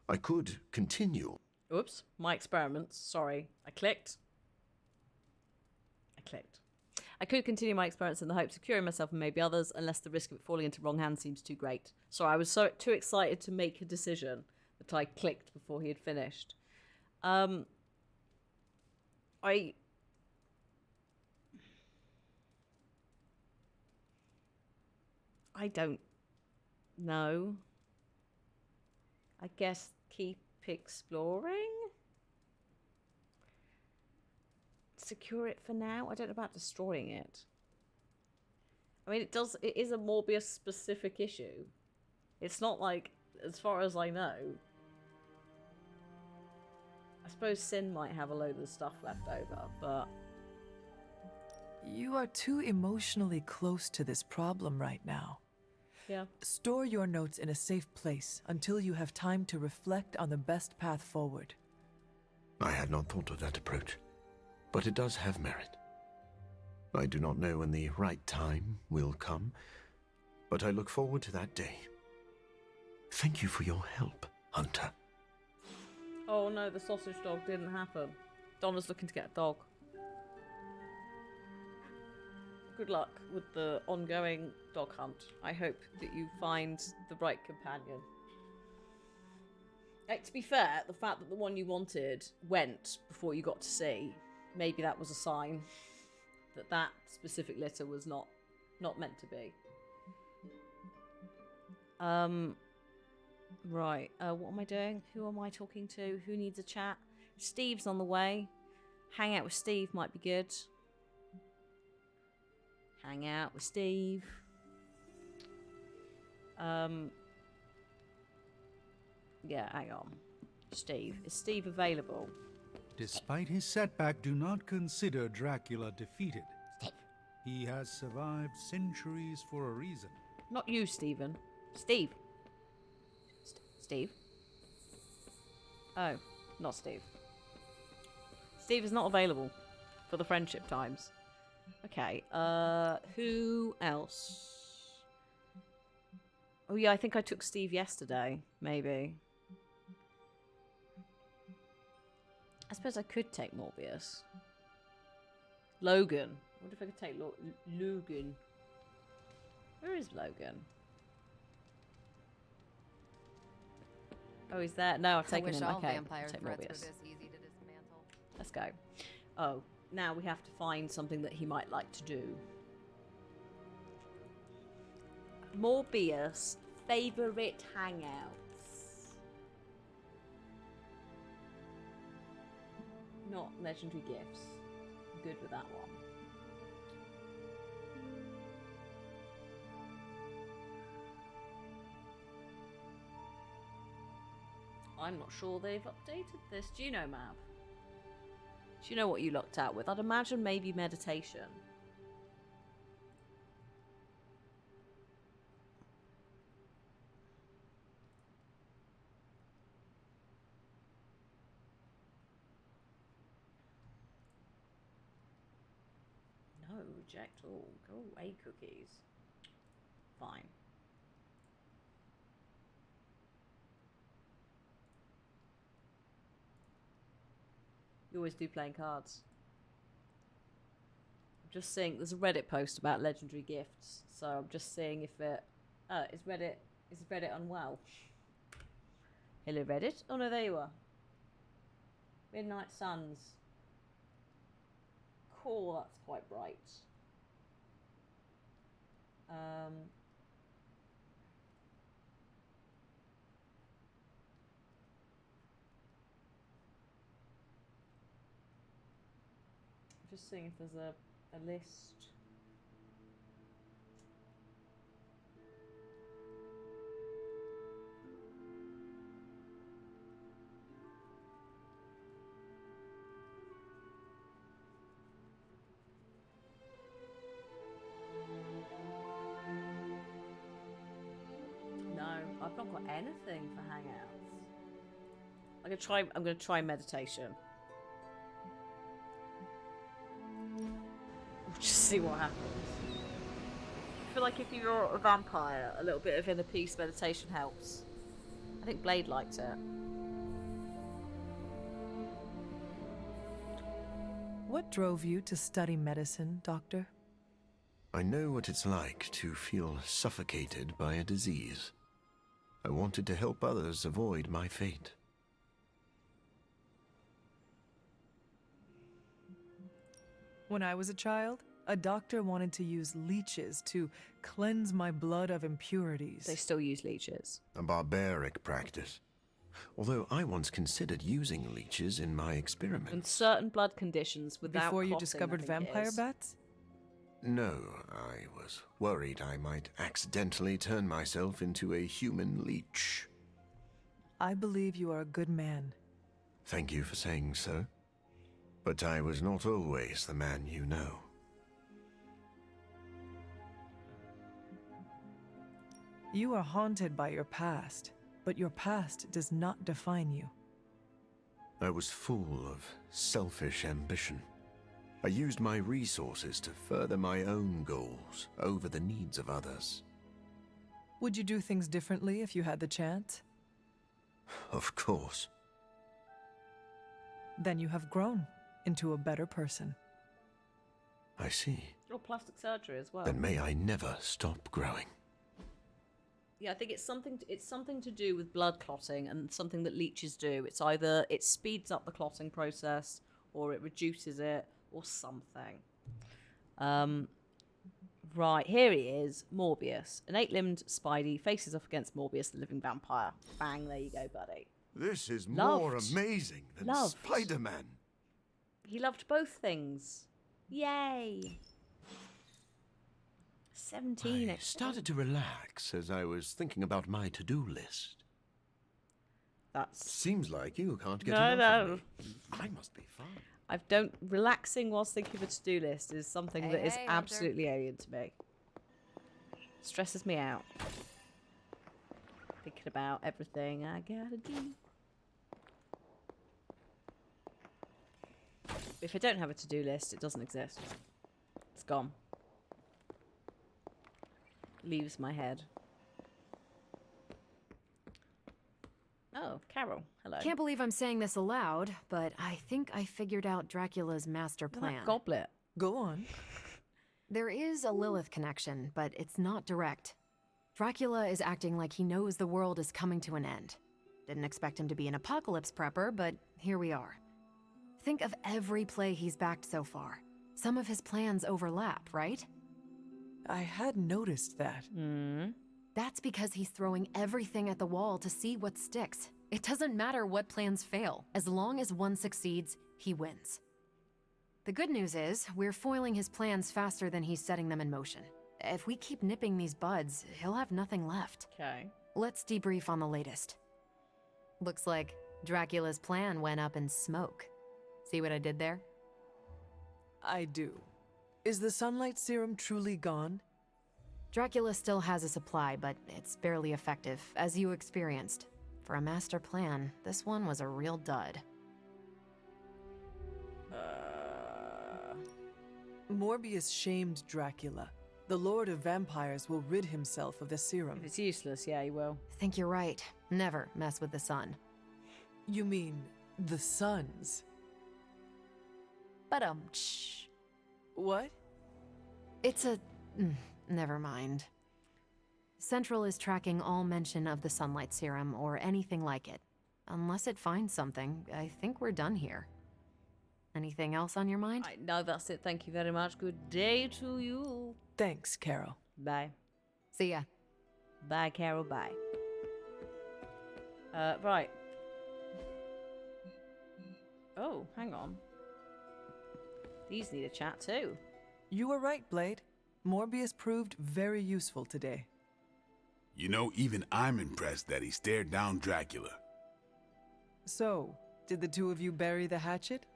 I could continue. Oops, my experiments. Sorry, I clicked. I could continue my experiments in the hopes of curing myself and maybe others, unless the risk of it falling into wrong hands seems too great. Sorry, I was too excited to make a decision that I clicked before he had finished. I don't know. I guess keep exploring? Secure it for now? I don't know about destroying it. I mean, it is a Morbius specific issue. It's not like, as far as I know. I suppose Sin might have a load of stuff left over, but... You are too emotionally close to this problem right now. Yeah. Store your notes in a safe place until you have time to reflect on the best path forward. I had not thought of that approach, but it does have merit. I do not know when the right time will come, but I look forward to that day. Thank you for your help, Hunter. Oh no, the sausage dog didn't happen. Donna's looking to get a dog. Good luck with the ongoing dog hunt. I hope that you find the right companion. To be fair, the fact that the one you wanted went before you got to see, maybe that was a sign that that specific litter was not meant to be. Right. What am I doing? Who am I talking to? Who needs a chat? Steve's on the way. Hang out with Steve might be good. Hang out with Steve. Yeah, hang on. Steve. Is Steve available? Despite his setback, do not consider Dracula defeated. Steve. He has survived centuries for a reason. Not you, Stephen. Steve. Steve? Oh, not Steve. Steve is not available for the friendship times. Okay, who else? Oh yeah, I think I took Steve yesterday, maybe. I suppose I could take Morbius. Logan. I wonder if I could take Logan. Where is Logan? Oh, he's there. No, I've taken him. Okay, vampire take threats Morbius. were this easy to dismantle. Let's go. Oh, now we have to find something that he might like to do. Morbius favorite hangouts. Not legendary gifts. Good with that one. I'm not sure they've updated this. Do you know, Mav? Do you know what you looked at with? I'd imagine maybe meditation. No, reject all. Go away, cookies. Fine. You always do playing cards. I'm just seeing there's a Reddit post about legendary gifts, so I'm just seeing if it is Reddit unwell. Hello Reddit. Oh no, there you are. Midnight Suns. Cool, that's quite bright. Just seeing if there's a list. No, I've not got anything for hangouts. I'm gonna try meditation. Just see what happens. I feel like if you're a vampire, a little bit of inner peace meditation helps. I think Blade liked it. What drove you to study medicine, Doctor? I know what it's like to feel suffocated by a disease. I wanted to help others avoid my fate. When I was a child, a doctor wanted to use leeches to cleanse my blood of impurities. They still use leeches. A barbaric practice. Although I once considered using leeches in my experiment. In certain blood conditions without Before you clotting, discovered I think it vampire is. bats? No, I was worried I might accidentally turn myself into a human leech. I believe you are a good man. Thank you for saying so. But I was not always the man you know. You are haunted by your past, but your past does not define you. I was full of selfish ambition. I used my resources to further my own goals over the needs of others. Would you do things differently if you had the chance? Of course. Then you have grown into a better person. I see. Or plastic surgery as well. Then may I never stop growing. Yeah, I think it's something to do with blood clotting and something that leeches do. It's either it speeds up the clotting process or it reduces it or something. Right, here he is, Morbius. An 8-limbed Spidey faces off against Morbius, the living vampire. Bang, there you go, buddy. This is Loved. more amazing than Loved. Spider-Man. He loved both things. Yay! 17. I started to relax as I was thinking about my to-do list. That's... Seems like you can't get No, enough no. of me. I must be fine. Relaxing whilst thinking of a to-do list is something that is Hey, Hunter. absolutely alien to me. Stresses me out. Thinking about everything I gotta do. If I don't have a to-do list, it doesn't exist. It's gone. Leaves my head. Oh, Carol. Hello. Can't believe I'm saying this aloud, but I think I figured out Dracula's master Look at plan. that goblet. Go on. There is a Lilith connection, but it's not direct. Dracula is acting like he knows the world is coming to an end. Didn't expect him to be an apocalypse prepper, but here we are. Think of every play he's backed so far. Some of his plans overlap, right? I had noticed that. That's because he's throwing everything at the wall to see what sticks. It doesn't matter what plans fail. As long as one succeeds, he wins. The good news is, we're foiling his plans faster than he's setting them in motion. If we keep nipping these buds, he'll have nothing left. Okay. Let's debrief on the latest. Looks like Dracula's plan went up in smoke. See what I did there? I do. Is the sunlight serum truly gone? Dracula still has a supply, but it's barely effective, as you experienced. For a master plan, this one was a real dud. Morbius shamed Dracula. The Lord of Vampires will rid himself of the serum. If it's useless, yeah, he will. Think you're right. Never mess with the sun. You mean the suns? But shh. What? It's a... never mind. Central is tracking all mention of the sunlight serum or anything like it. Unless it finds something, I think we're done here. Anything else on your mind? No, that's it. Thank you very much. Good day to you. Thanks, Carol. Bye. See ya. Bye, Carol. Bye. Right. Oh, hang on. These need a chat too. You were right, Blade. Morbius proved very useful today. You know, even I'm impressed that he stared down Dracula. So, did the two of you bury the hatchet?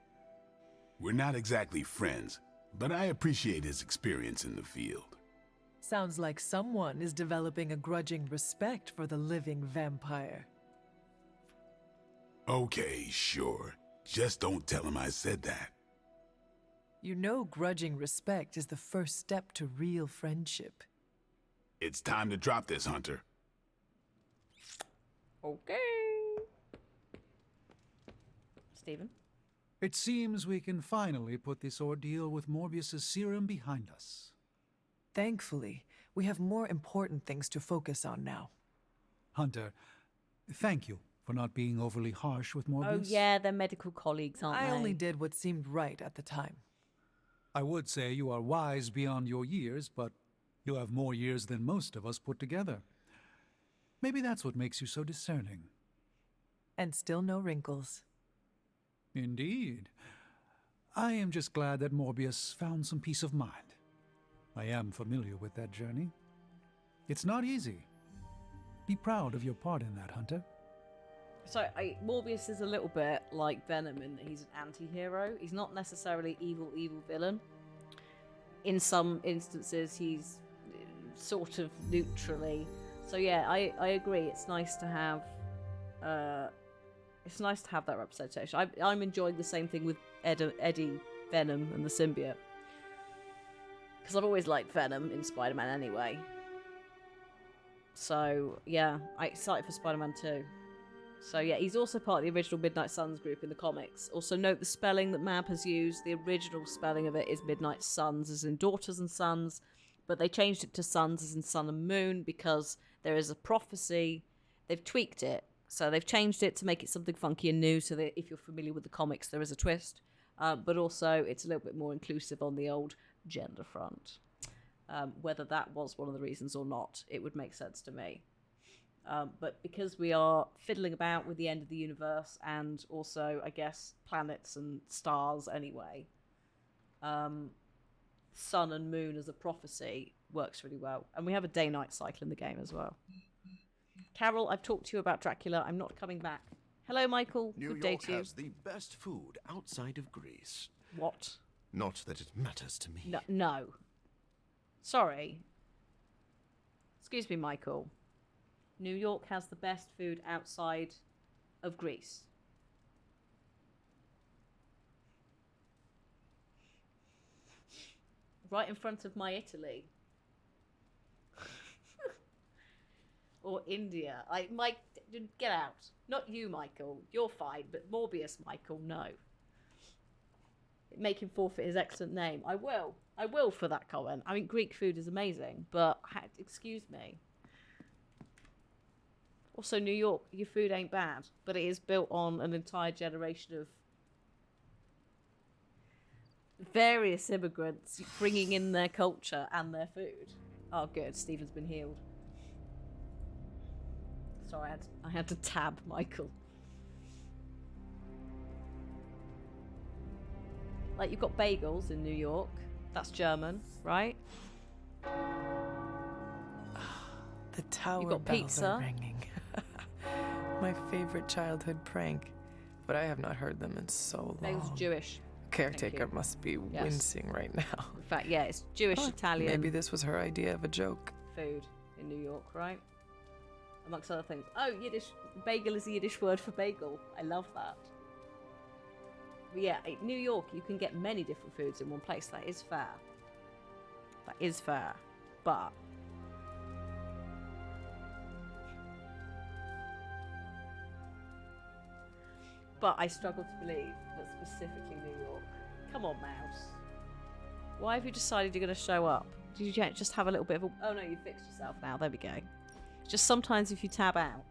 We're not exactly friends, but I appreciate his experience in the field. Sounds like someone is developing a grudging respect for the living vampire. Okay, sure. Just don't tell him I said that. You know grudging respect is the first step to real friendship. It's time to drop this, Hunter. Okay. Stephen? It seems we can finally put this ordeal with Morbius's serum behind us. Thankfully, we have more important things to focus on now. Hunter, thank you for not being overly harsh with Morbius. Oh yeah, they're medical colleagues, aren't they? I only did what seemed right at the time. I would say you are wise beyond your years, but you have more years than most of us put together. Maybe that's what makes you so discerning. And still no wrinkles. Indeed. I am just glad that Morbius found some peace of mind. I am familiar with that journey. It's not easy. Be proud of your part in that, Hunter. So Morbius is a little bit like Venom in that he's an anti-hero. He's not necessarily evil villain. In some instances, he's sort of neutrally. So yeah, I agree. It's nice to have that representation. I'm enjoying the same thing with Eddie, Venom, and the symbiote. Because I've always liked Venom in Spider-Man anyway. So yeah, I'm excited for Spider-Man 2. So yeah, he's also part of the original Midnight Suns group in the comics. Also note the spelling that Mab has used. The original spelling of it is Midnight Suns as in daughters and sons, but they changed it to Suns as in sun and moon because there is a prophecy. They've tweaked it. So they've changed it to make it something funky and new so that if you're familiar with the comics, there is a twist. But also it's a little bit more inclusive on the old gender front. Whether that was one of the reasons or not, it would make sense to me. But because we are fiddling about with the end of the universe and also, I guess, planets and stars anyway, sun and moon as a prophecy works really well. And we have a day-night cycle in the game as well. Carol, I've talked to you about Dracula. I'm not coming back. Hello, Michael. New Good day York to you. has the best food outside of Greece. What? Not that it matters to me. No. Sorry. Excuse me, Michael. New York has the best food outside of Greece. Right in front of my Italy. Or India. Mike, get out. Not you, Michael. You're fine, but Morbius, Michael, no. Make him forfeit his excellent name. I will. I will for that comment. I mean, Greek food is amazing, but excuse me. Also, New York, your food ain't bad, but it is built on an entire generation of various immigrants bringing in their culture and their food. Oh, good. Stephen's been healed. Sorry, I had to tab Michael. Like, you've got bagels in New York. That's German, right? The tower You've got bells pizza. are ringing. My favorite childhood prank, but I have not heard them in so long. Bagels Jewish. Caretaker must be wincing right now. In fact, yeah, it's Jewish, Italian. Maybe this was her idea of a joke. Food in New York, right? Amongst other things. Oh, Yiddish. Bagel is a Yiddish word for bagel. I love that. But yeah, New York, you can get many different foods in one place. That is fair. That is fair. But I struggle to believe that specifically New York. Come on, Mouse. Why have you decided you're going to show up? Did you just have a little bit of a... Oh no, you fixed yourself now. There we go. Just sometimes if you tab out,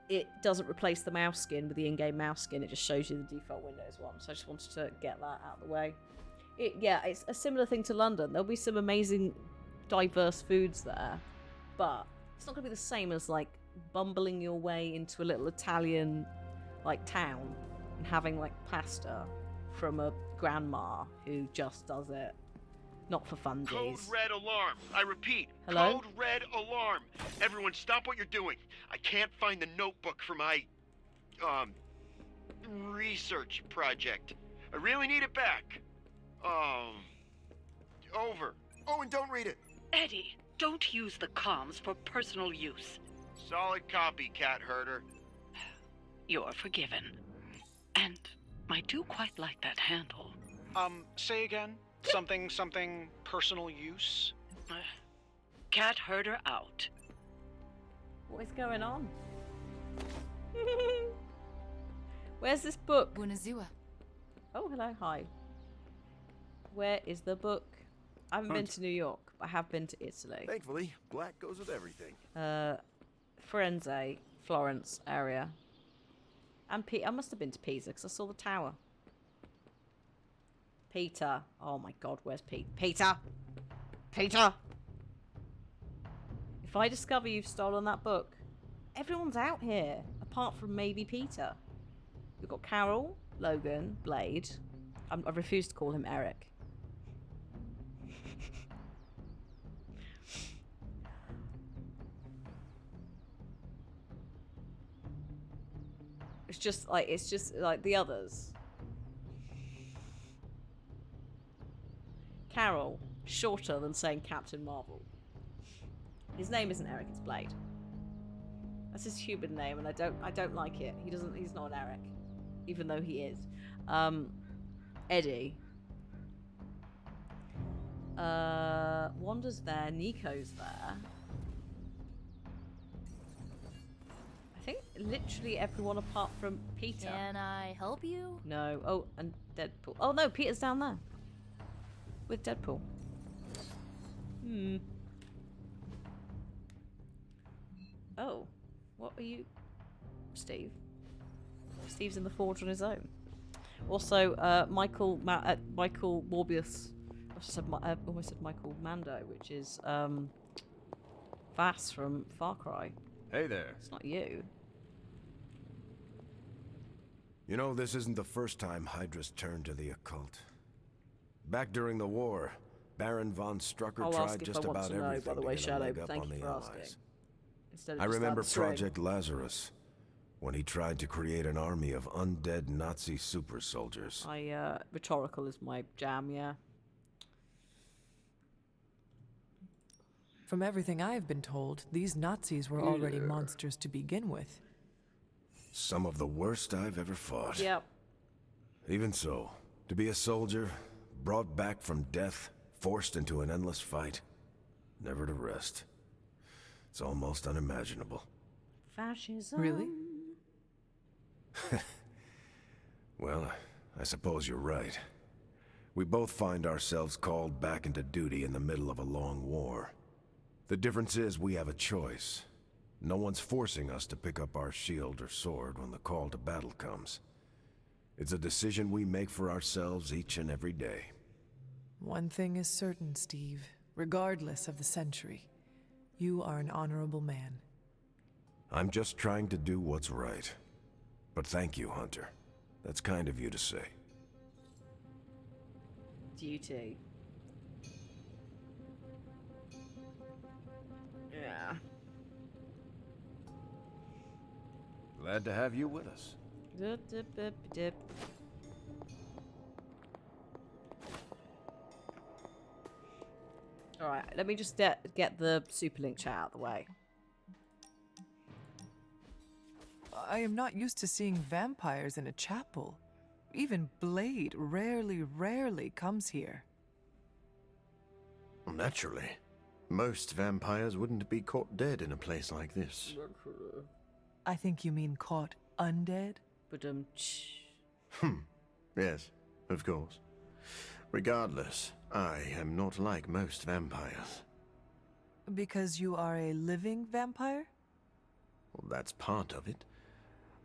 it doesn't replace the mouse skin with the in-game mouse skin. It just shows you the default Windows one. So I just wanted to get that out of the way. It's a similar thing to London. There'll be some amazing, diverse foods there, but it's not going to be the same as like bumbling your way into a little Italian like town and having like pasta from a grandma who just does it. Not for funsies. Code red alarm. I repeat. Hello? Code red alarm. Everyone stop what you're doing. I can't find the notebook for my, research project. I really need it back. Over. Oh, and don't read it. Eddie, don't use the comms for personal use. Solid copy, cat herder. You're forgiven. And I do quite like that handle. Say again? Something personal use? Cat herder out. What is going on? Where's this book? Bunazua. Oh, hello, hi. Where is the book? I haven't been to New York, but I have been to Italy. Thankfully, black goes with everything. Firenze, Florence area. And I must have been to Pisa because I saw the tower. Peter. Oh my god, where's Pete? Peter! Peter! If I discover you've stolen that book, everyone's out here, apart from maybe Peter. We've got Carol, Logan, Blade. I refuse to call him Eric. It's just like the others. Carol, shorter than saying Captain Marvel. His name isn't Eric, it's Blade. That's his human name, and I don't like it. He's not an Eric, even though he is. Eddie. Wanda's there, Nico's there. I think literally everyone apart from Peter. Can I help you? No. Oh, and Deadpool. Oh no, Peter's down there. With Deadpool. Oh. What are you... Steve? Steve's in the forge on his own. Also, Michael Morbius. I almost said Michael Mando, which is Vass from Far Cry. Hey there. It's not you. You know, this isn't the first time Hydra's turned to the occult. Back during the war, Baron von Strucker tried just about everything by the way, to get a Shadow, leg up thank on you the for Allies. asking. Instead of I just remember answering. Project Lazarus, when he tried to create an army of undead Nazi super soldiers. Rhetorical is my jam, yeah. From everything I've been told, these Nazis were already monsters to begin with. Some of the worst I've ever fought. Yep. Even so, to be a soldier, brought back from death, forced into an endless fight, never to rest. It's almost unimaginable. Fascism. Really? Well, I suppose you're right. We both find ourselves called back into duty in the middle of a long war. The difference is we have a choice. No one's forcing us to pick up our shield or sword when the call to battle comes. It's a decision we make for ourselves each and every day. One thing is certain, Steve. Regardless of the century, you are an honorable man. I'm just trying to do what's right. But thank you, Hunter. That's kind of you to say. Duty. Yeah. Glad to have you with us. Dip. Alright, let me just get the Superlink chat out of the way. I am not used to seeing vampires in a chapel. Even Blade rarely comes here. Well, naturally. Most vampires wouldn't be caught dead in a place like this. I think you mean caught undead? Yes, of course. Regardless, I am not like most vampires. Because you are a living vampire? Well, that's part of it.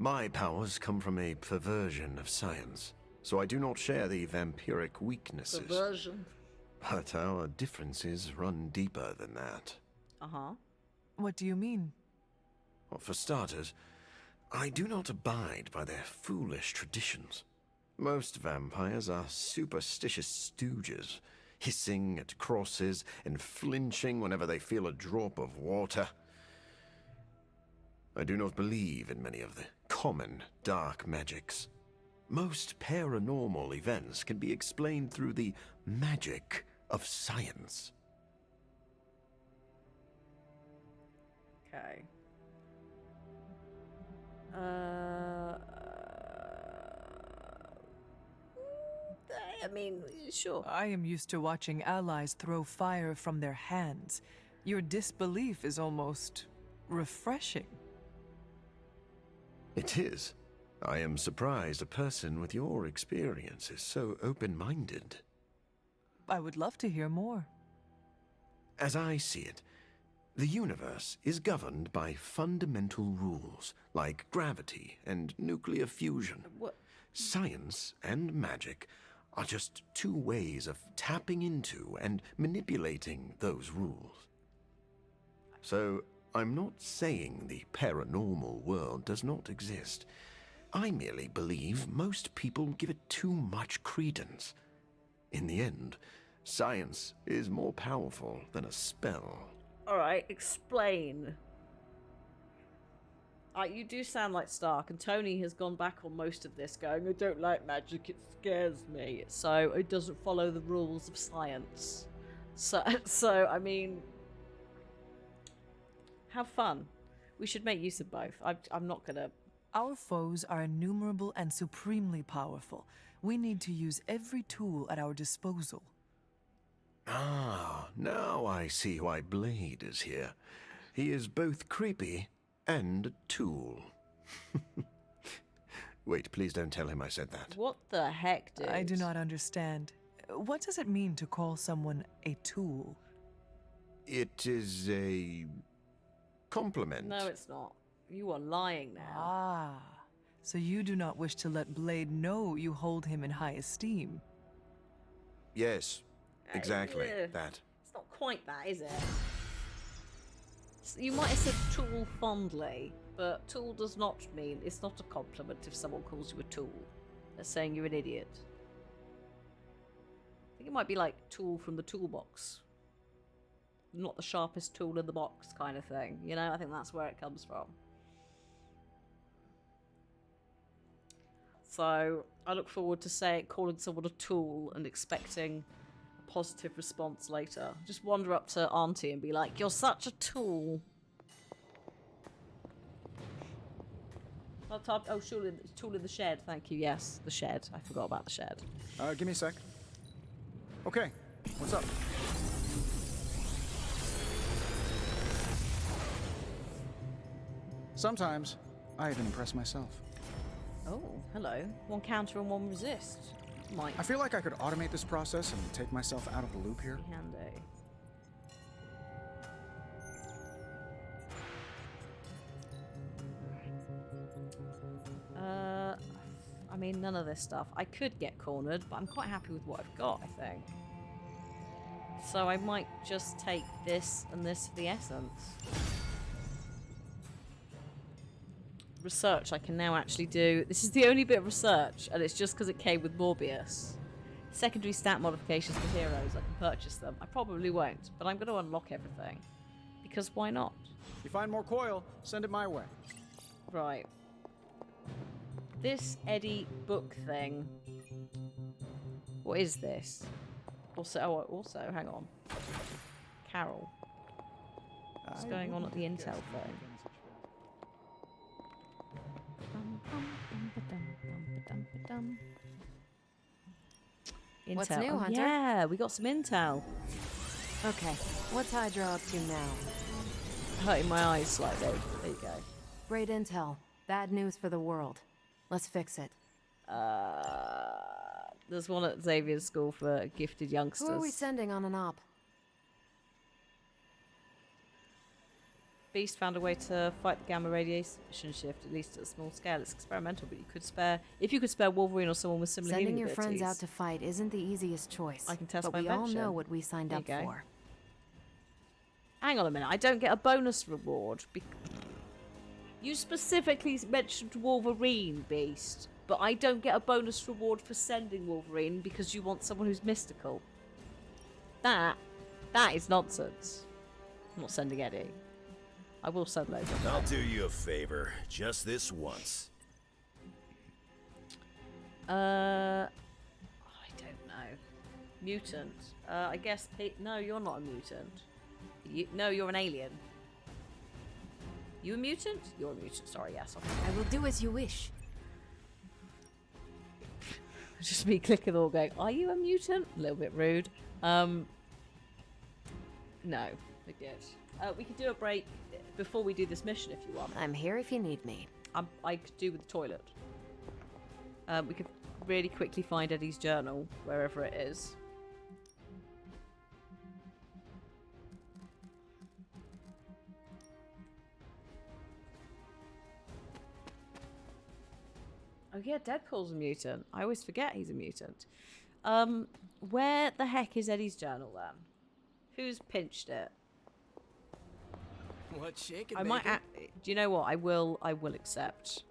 My powers come from a perversion of science, so I do not share the vampiric weaknesses. Perversion. But our differences run deeper than that. Uh-huh. What do you mean? Well, for starters, I do not abide by their foolish traditions. Most vampires are superstitious stooges, hissing at crosses and flinching whenever they feel a drop of water. I do not believe in many of the common dark magics. Most paranormal events can be explained through the magic of science. Okay. I mean, sure. I am used to watching allies throw fire from their hands. Your disbelief is almost refreshing. It is. I am surprised a person with your experience is so open-minded. I would love to hear more. As I see it, the universe is governed by fundamental rules, like gravity and nuclear fusion. What? Science and magic are just two ways of tapping into and manipulating those rules. So, I'm not saying the paranormal world does not exist. I merely believe most people give it too much credence. In the end, science is more powerful than a spell. Alright, explain. You do sound like Stark, and Tony has gone back on most of this, going, I don't like magic, it scares me. So, it doesn't follow the rules of science. So I mean, have fun. We should make use of both. I'm not gonna... Our foes are innumerable and supremely powerful. We need to use every tool at our disposal. Ah, now I see why Blade is here. He is both creepy and a tool. Wait, please don't tell him I said that. What the heck, dude? I do not understand. What does it mean to call someone a tool? It is a compliment. No, it's not. You are lying now. Ah, so you do not wish to let Blade know you hold him in high esteem. Yes, exactly, that. It's not quite that, is it? You might have said tool fondly, but tool does not mean... It's not a compliment if someone calls you a tool. They're saying you're an idiot. I think it might be like tool from the toolbox. Not the sharpest tool in the box kind of thing. You know, I think that's where it comes from. So, I look forward to calling someone a tool and expecting a positive response later. Just wander up to Auntie and be like, you're such a tool. Oh, surely the tool in the shed. Thank you. Yes, the shed. I forgot about the shed. Give me a sec. Okay, what's up? Sometimes, I even impress myself. Oh, hello. One counter and one resist. Might I feel like I could automate this process and take myself out of the loop here. be handy. I mean, none of this stuff. I could get cornered, but I'm quite happy with what I've got, I think. So I might just take this and this for the essence. Research I can now actually do. This is the only bit of research, and it's just because it came with Morbius. Secondary stat modifications for heroes, I can purchase them. I probably won't, but I'm going to unlock everything. Because why not? You find more coil, send it my way. Right. This Eddie book thing. What is this? Also, hang on. Carol. What's going on at the intel thing? Intel. What's new, Hunter? Yeah, we got some intel. Okay, what's Hydra up to now? Hurting my eyes slightly. There you go. Great intel. Bad news for the world. Let's fix it. There's one at Xavier's school for gifted youngsters. Who are we sending on an op? Beast found a way to fight the gamma radiation shift, at least at a small scale. It's experimental, but you could spare... If you could spare Wolverine or someone with similar Sending healing your friends abilities, out to fight isn't the easiest choice. I can test but my we all invention. know what we signed There up you go. for. Hang on a minute, I don't get a bonus reward. You specifically mentioned Wolverine, Beast, but I don't get a bonus reward for sending Wolverine because you want someone who's mystical. That is nonsense. I'm not sending Eddie. I will send later. I'll do you a favor, just this once. I don't know. Mutant. I guess no, you're not a mutant. No, you're an alien. You a mutant? You're a mutant. Sorry, yes. I will do as you wish. Just me clicking all going, are you a mutant? A little bit rude. No. Forget. We could do a break before we do this mission if you want. I'm here if you need me. I could do with the toilet. We could really quickly find Eddie's journal, wherever it is. Oh yeah, Deadpool's a mutant. I always forget he's a mutant. Where the heck is Eddie's journal then? Who's pinched it? What's shaking? I might. Do you know what? I will accept.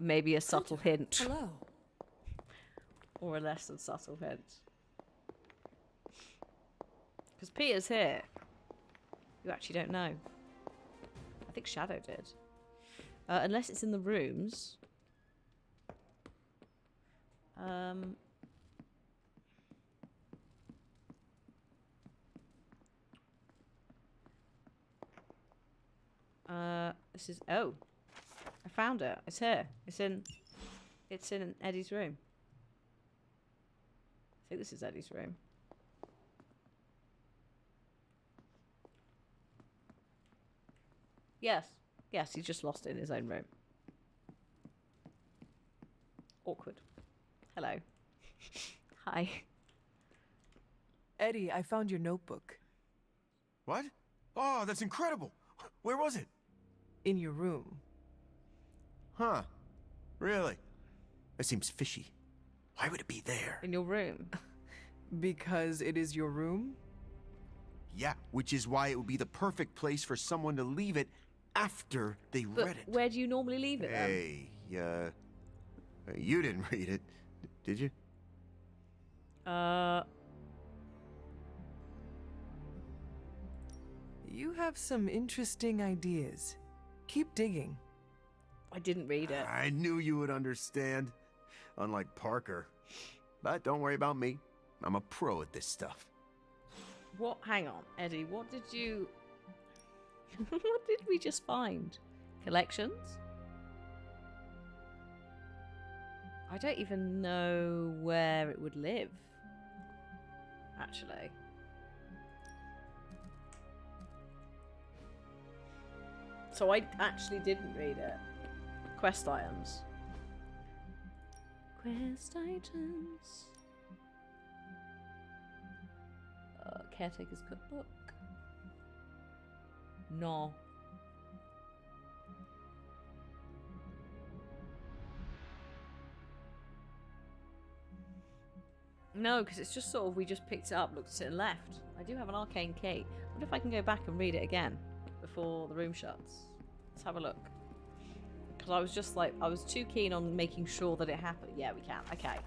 Maybe a subtle hint. Hello. Or a less than subtle hint. Because Peter's here. You actually don't know. I think Shadow did. Unless it's in the rooms. This is, oh, I found it. It's here. It's in Eddie's room. I think this is Eddie's room. Yes. Yes, he's just lost it in his own room. Awkward. Hello. Hi. Eddie, I found your notebook. What? Oh, that's incredible. Where was it? In your room. Huh. Really? That seems fishy. Why would it be there? In your room. Because it is your room? Yeah, which is why it would be the perfect place for someone to leave it after they But read it. where do you normally leave it then? Hey, you didn't read it, did you? You have some interesting ideas. Keep digging. I didn't read it. I knew you would understand. Unlike Parker. But don't worry about me. I'm a pro at this stuff. What? Hang on, Eddie. What did you... what did we just find? Collections? I don't even know where it would live. Actually. So I actually didn't read it. Quest items. Quest items. Caretaker's cookbook. No. No, because it's just sort of, we just picked it up, looked at it and left. I do have an arcane key. I wonder if I can go back and read it again before the room shuts. Let's have a look. Because I was just like, I was too keen on making sure that it happened. Yeah, we can. Okay.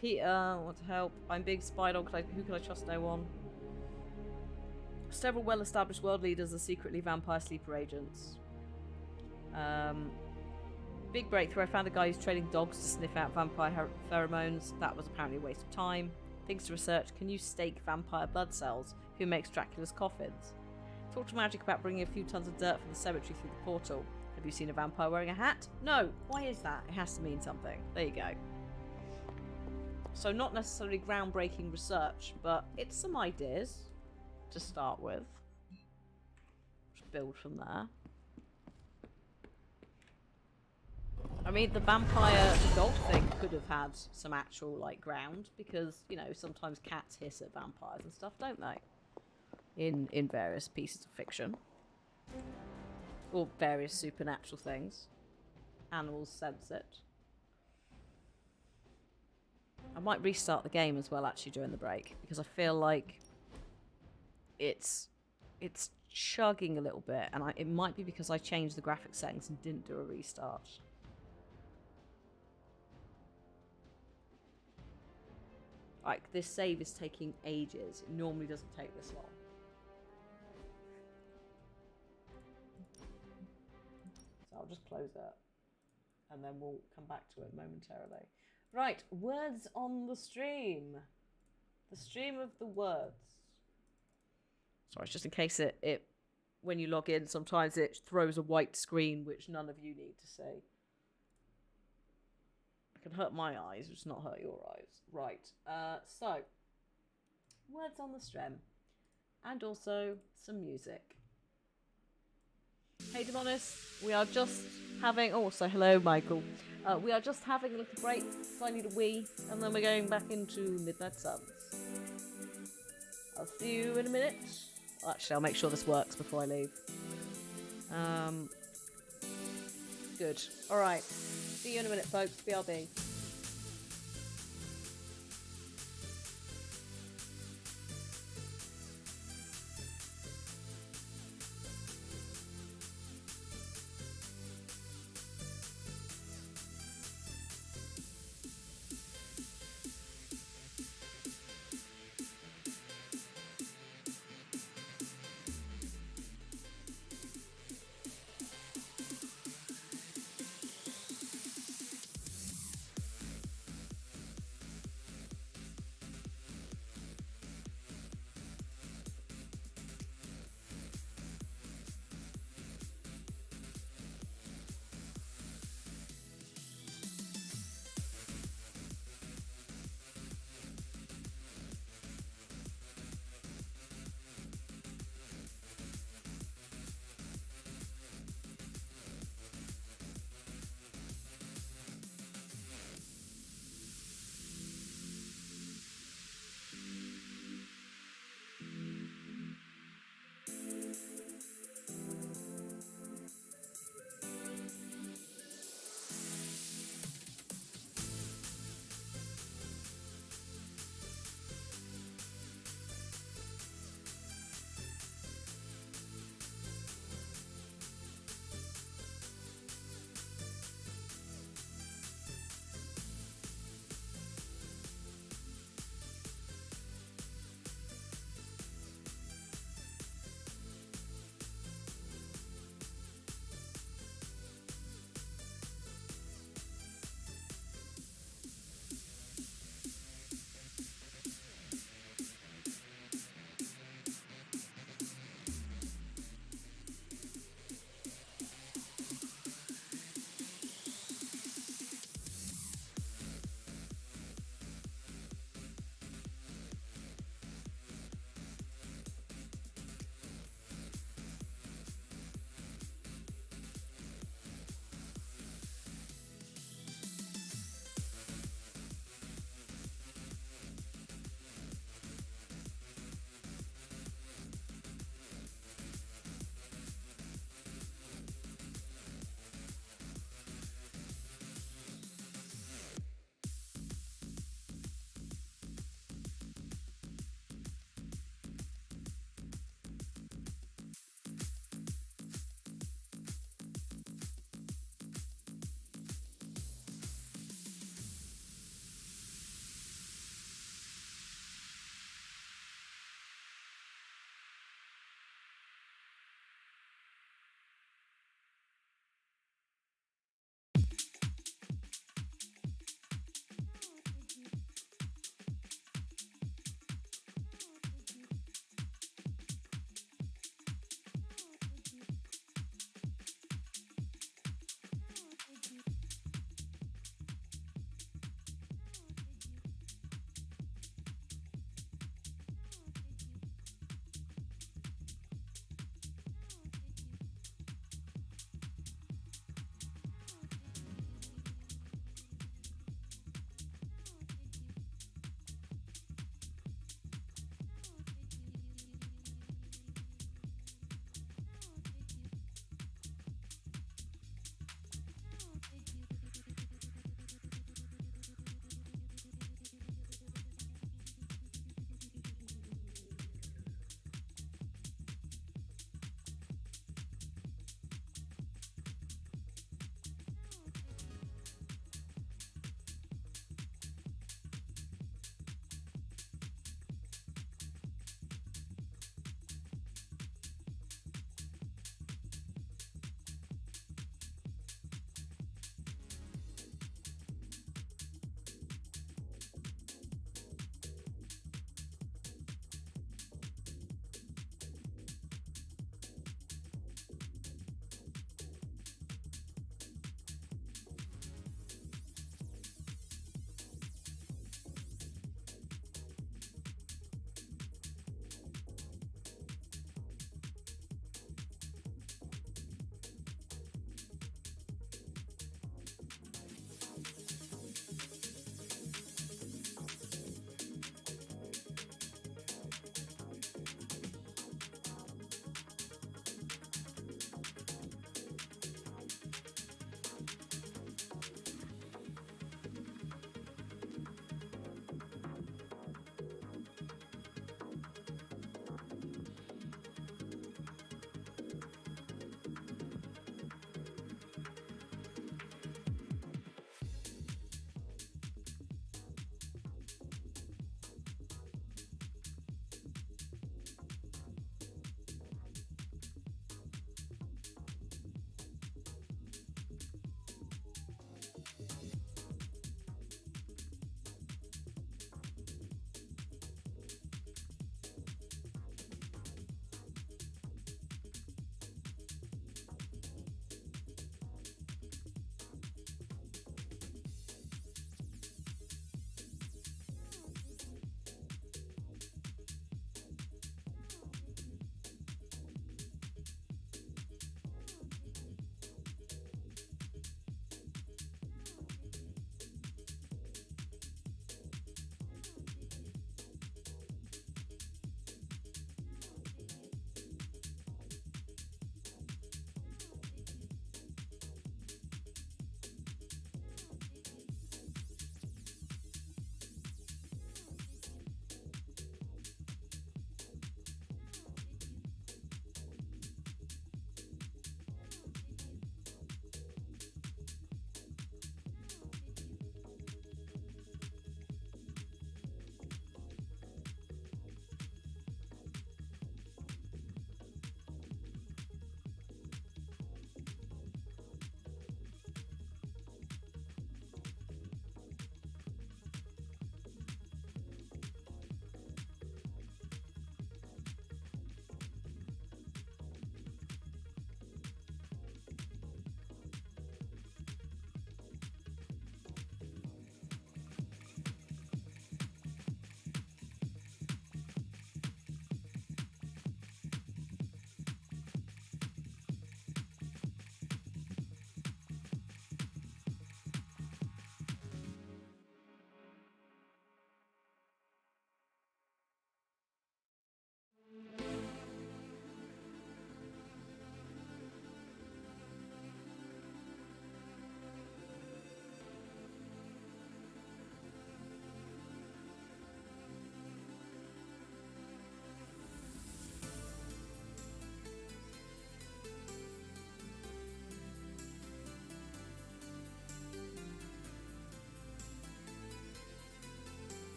Peter, want to help? I'm big spy dog. Who can I trust? No one. Several well-established world leaders are secretly vampire sleeper agents. Big breakthrough. I found a guy who's training dogs to sniff out vampire pheromones. That was apparently a waste of time. Things to research. Can you stake vampire blood cells? Who makes Dracula's coffins? Talk to Magic about bringing a few tons of dirt from the cemetery through the portal. Have you seen a vampire wearing a hat? No. Why is that? It has to mean something. There you go. So not necessarily groundbreaking research, but it's some ideas to start with. Just build from there. I mean, the vampire dog thing could have had some actual, like, ground, because, you know, sometimes cats hiss at vampires and stuff, don't they? In various pieces of fiction. Or various supernatural things. Animals sense it. I might restart the game as well, actually, during the break, because I feel like it's chugging a little bit, and it might be because I changed the graphic settings and didn't do a restart. Like, this save is taking ages. It normally doesn't take this long. So I'll just close it, and then we'll come back to it momentarily. Right, words on the stream. The stream of the words. Sorry, just in case it when you log in, sometimes it throws a white screen which none of you need to see. It can hurt my eyes, which not hurt your eyes. Right, so, words on the stream. And also some music. Hey Demonis, we are just having... Oh, so hello, Michael. We are just having a little break, so I need a wee, and then we're going back into Midnight Suns. I'll see you in a minute. Actually, I'll make sure this works before I leave. Good. Alright. See you in a minute, folks. BRB.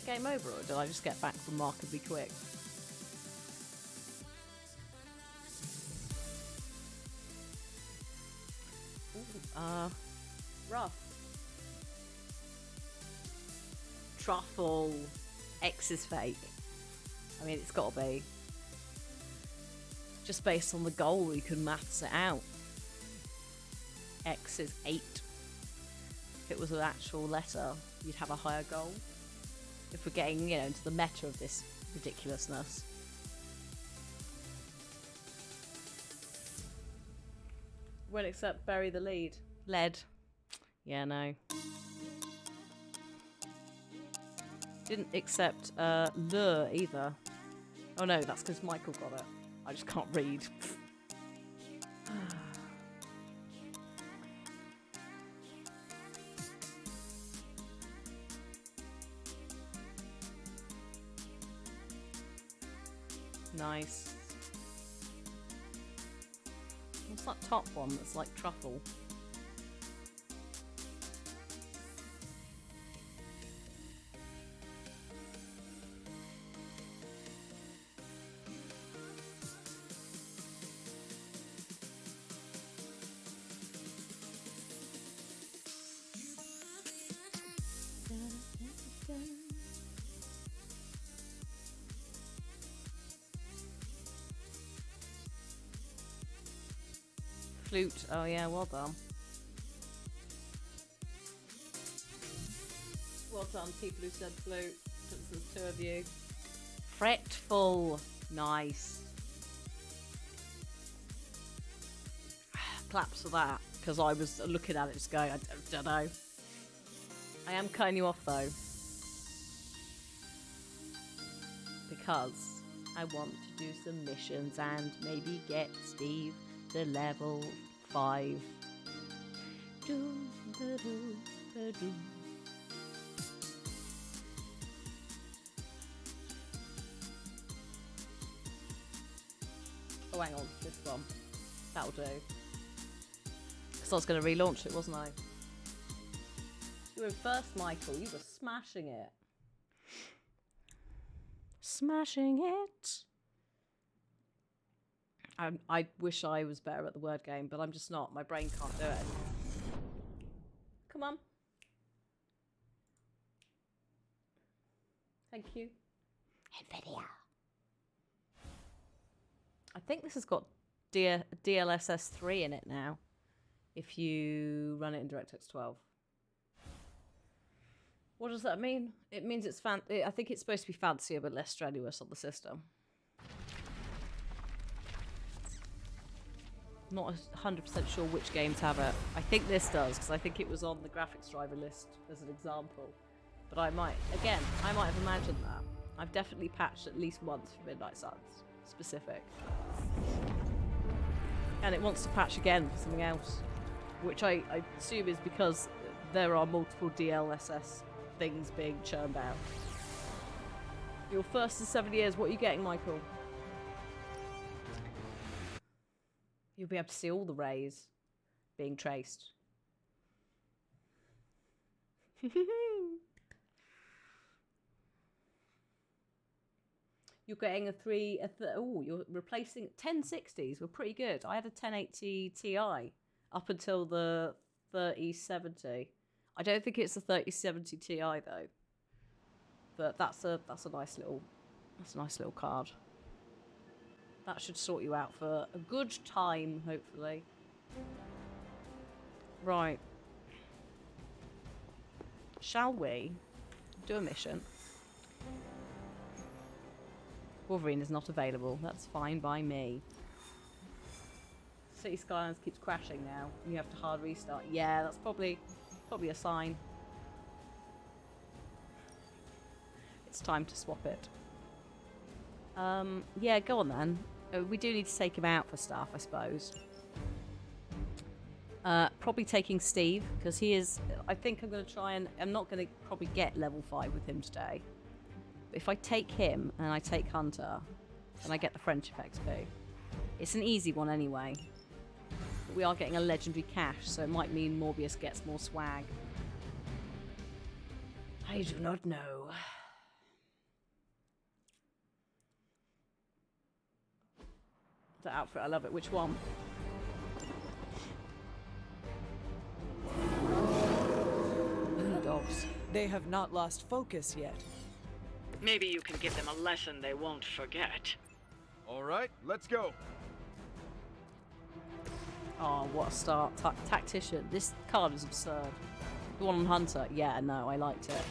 game over, or did I just get back remarkably quick? Ooh, rough. Truffle. X is fake. I mean, it's got to be. Just based on the goal, you can maths it out. X is 8. If it was an actual letter, you'd have a higher goal. If we're getting, you know, into the meta of this ridiculousness. Won't accept bury the lead. Lead. Yeah, no. Didn't accept le either. Oh no, that's because Michael got it. I just can't read. Nice. What's that top one that's like truffle? Flute. Oh yeah, well done. Well done, people who said flute. Since there's 2 of you. Fretful. Nice. Claps for that, because I was looking at it just going, I don't know. I am cutting you off though. Because I want to do some missions and maybe get Steve to level 5. Oh, hang on, this one. That'll do. Because I was going to relaunch it, wasn't I? You were first, Michael. You were smashing it. Smashing it. I wish I was better at the word game, but I'm just not. My brain can't do it. Come on. Thank you. NVIDIA. I think this has got DLSS 3 in it now. If you run it in DirectX 12. What does that mean? It means it's I think it's supposed to be fancier but less strenuous on the system. Not 100% sure which games have it. I think this does, because I think it was on the graphics driver list as an example. But I might have imagined that. I've definitely patched at least once for Midnight Suns, specific. And it wants to patch again for something else, which I assume is because there are multiple DLSS things being churned out. Your first in 7 years, what are you getting, Michael? You'll be able to see all the rays being traced. You're getting you're replacing 1060s were pretty good. I had a 1080 Ti up until the 3070. I don't think it's a 3070 Ti though. But that's a nice little card. That should sort you out for a good time, hopefully. Right. Shall we do a mission? Wolverine is not available. That's fine by me. City Skylines keeps crashing now. You have to hard restart. Yeah, that's probably a sign. It's time to swap it. Yeah, go on then. We do need to take him out for stuff, I suppose. Probably taking Steve, because he is... I think I'm going to try and... I'm not going to probably get level 5 with him today. But if I take him and I take Hunter, then I get the Friendship XP. It's an easy one anyway. But we are getting a legendary cache, so it might mean Morbius gets more swag. I do not know. The outfit, I love it. Which one? Ooh, dogs. They have not lost focus yet. Maybe you can give them a lesson they won't forget. All right, let's go. Oh, what a start. Tactician. This card is absurd. The one on Hunter. Yeah, no, I liked it.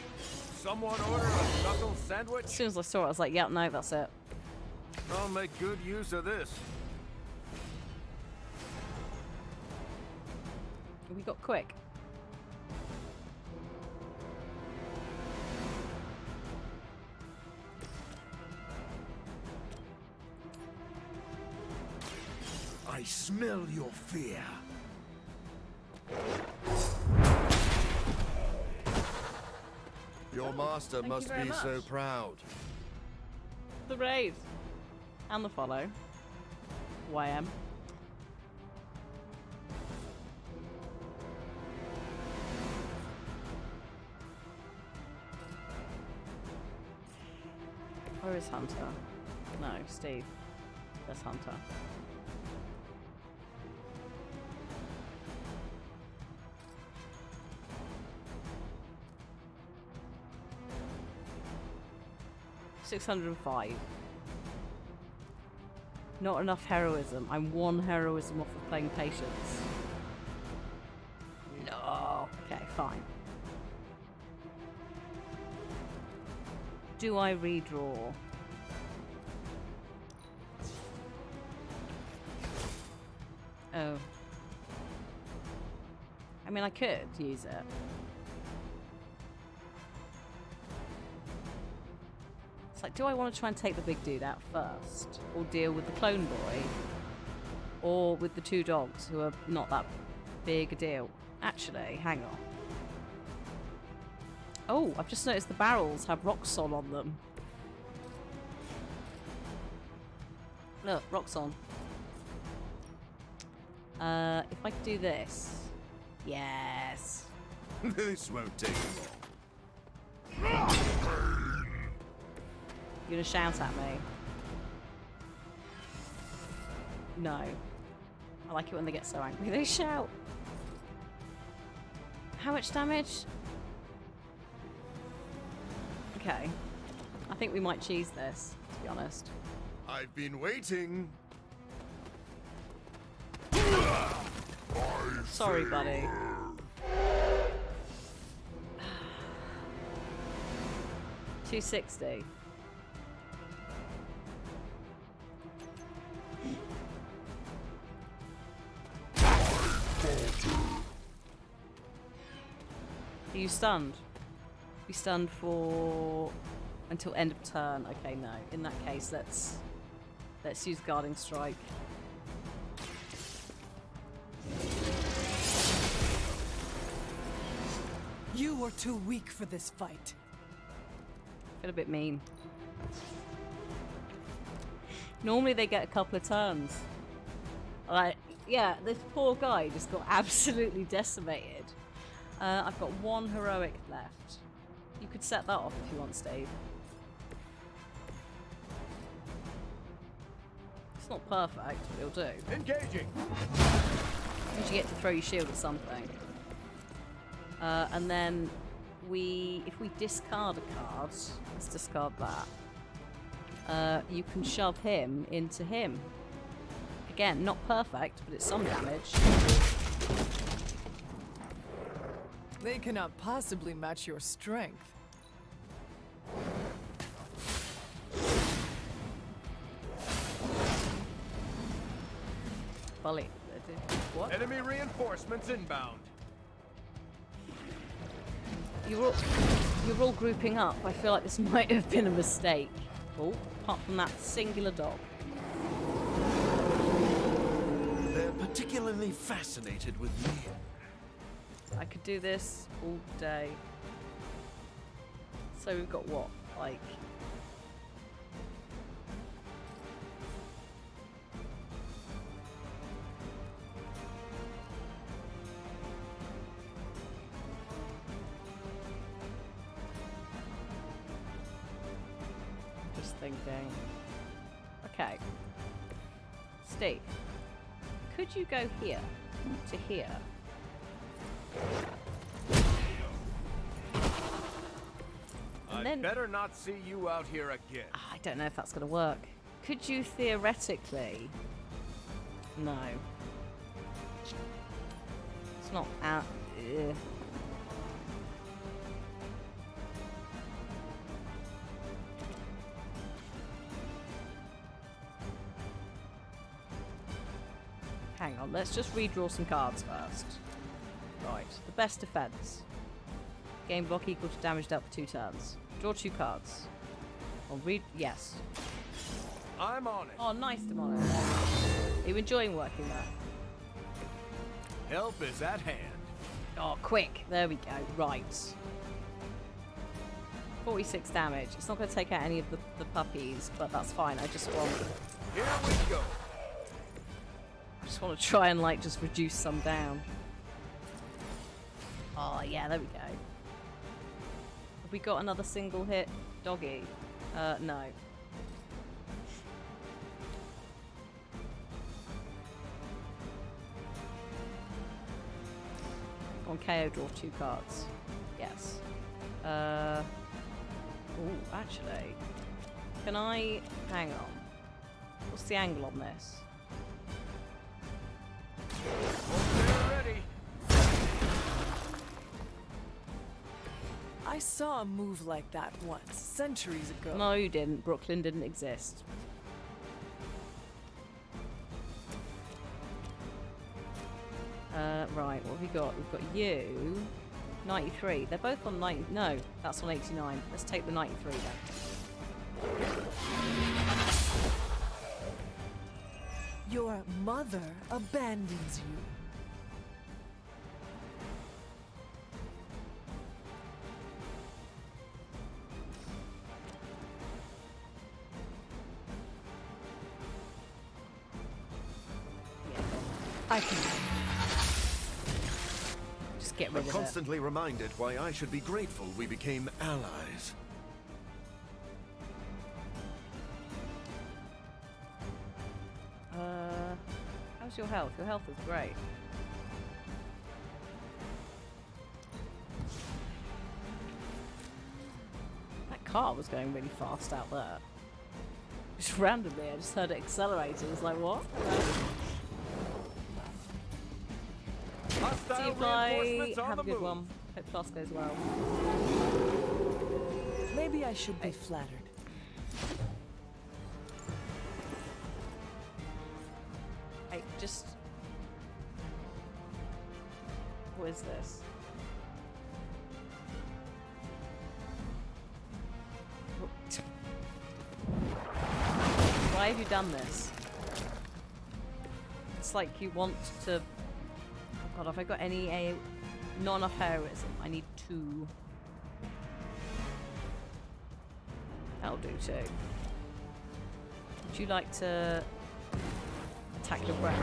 Someone order a knuckle sandwich? As soon as I saw it, I was like, yeah, no, that's it. I'll make good use of this. We got quick. I smell your fear. Your master Thank you must very be so much. proud. The raid. And the follow. YM. Where is Hunter? No, Steve. That's Hunter. $605. Not enough heroism. I'm one heroism off of playing patience. No. Okay, fine. Do I redraw? Oh. I mean, I could use it. It's like, do I want to try and take the big dude out first? Or deal with the clone boy? Or with the two dogs who are not that big a deal? Actually, hang on. Oh, I've just noticed the barrels have Roxxon on them. Look, Roxxon. If I could do this. Yes. This won't take long. You gonna shout at me? No. I like it when they get so angry. They shout. How much damage? Okay. I think we might cheese this, to be honest. I've been waiting. Sorry, buddy. $260. Are you stunned? Be stunned for until end of turn. Okay, no. In that case, let's use guarding strike. You are too weak for this fight. Feel a bit mean. Normally they get a couple of turns. Like, yeah, this poor guy just got absolutely decimated. I've got one heroic left. You could set that off if you want, Steve. It's not perfect, but it'll do. Engaging. Means you get to throw your shield at something. And then if we discard a card, let's discard that. You can shove him into him. Again, not perfect, but it's some damage. They cannot possibly match your strength. Bully. What? Enemy reinforcements inbound. You're all grouping up. I feel like this might have been a mistake. Oh, apart from that singular dog. They're particularly fascinated with me. I could do this all day. So we've got what? Like... Just thinking. Okay. Steve, could you go here to here? And then, better not see you out here again. I don't know if that's going to work. Could you theoretically... No. It's not out... Ugh. Hang on, let's just redraw some cards first. Right, the best defense. Game block equal to damage dealt for 2 turns. Draw 2 cards. I'll read. Yes. I'm on it. Oh, nice, Demonic. Are you enjoying working there? Help is at hand. Oh, quick. There we go. Right. 46 damage. It's not going to take out any of the puppies, but that's fine. I just want... Here we go. I just want to try and, like, just reduce some down. Oh, yeah, there we go. Have we got another single hit doggy? No. On KO, draw 2 cards. Yes. Oh, actually. Can I... Hang on. What's the angle on this? Ready. I saw a move like that once, centuries ago. No, you didn't. Brooklyn didn't exist. Right, what have we got? We've got you. 93. They're both on 90. No, that's on 89. Let's take the 93 then. Your mother abandons you. I can just get rid I'm of constantly reminded why I should be grateful we became allies. How's your health? Your health is great. That car was going really fast out there. Just randomly, I just heard it accelerate. It was like, what? See you, Fly. Have a good one. Hope class goes well. Maybe I should be flattered. Hey, just... What is this? Why have you done this? It's like you want to... Oh god, have I got any not enough heroism? I need 2. That'll do too. Would you like to attack your breath?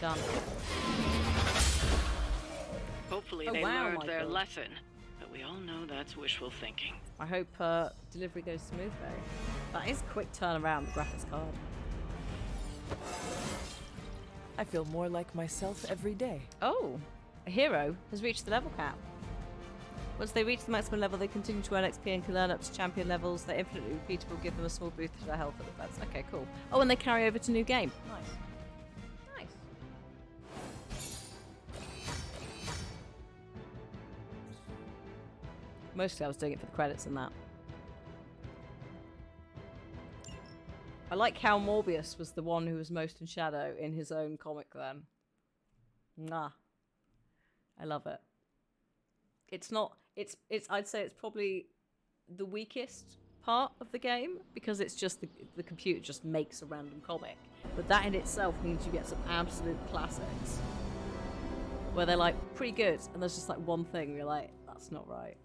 Done. Hopefully they learned their lesson, but we all know that's wishful thinking. I hope delivery goes smoothly. That is a quick turnaround, the graphics card. I feel more like myself every day. Oh, a hero has reached the level cap. Once they reach the maximum level, they continue to earn XP and can learn up to champion levels. They're infinitely repeatable, give them a small boost to their health and defense. Okay, cool. Oh, and they carry over to new game. Nice. Mostly I was doing it for the credits and that. I like how Morbius was the one who was most in shadow in his own comic then. Nah. I love it. It's not... It's I'd say it's probably the weakest part of the game because it's just the computer just makes a random comic. But that in itself means you get some absolute classics. Where they're like pretty good and there's just like one thing where you're like, that's not right.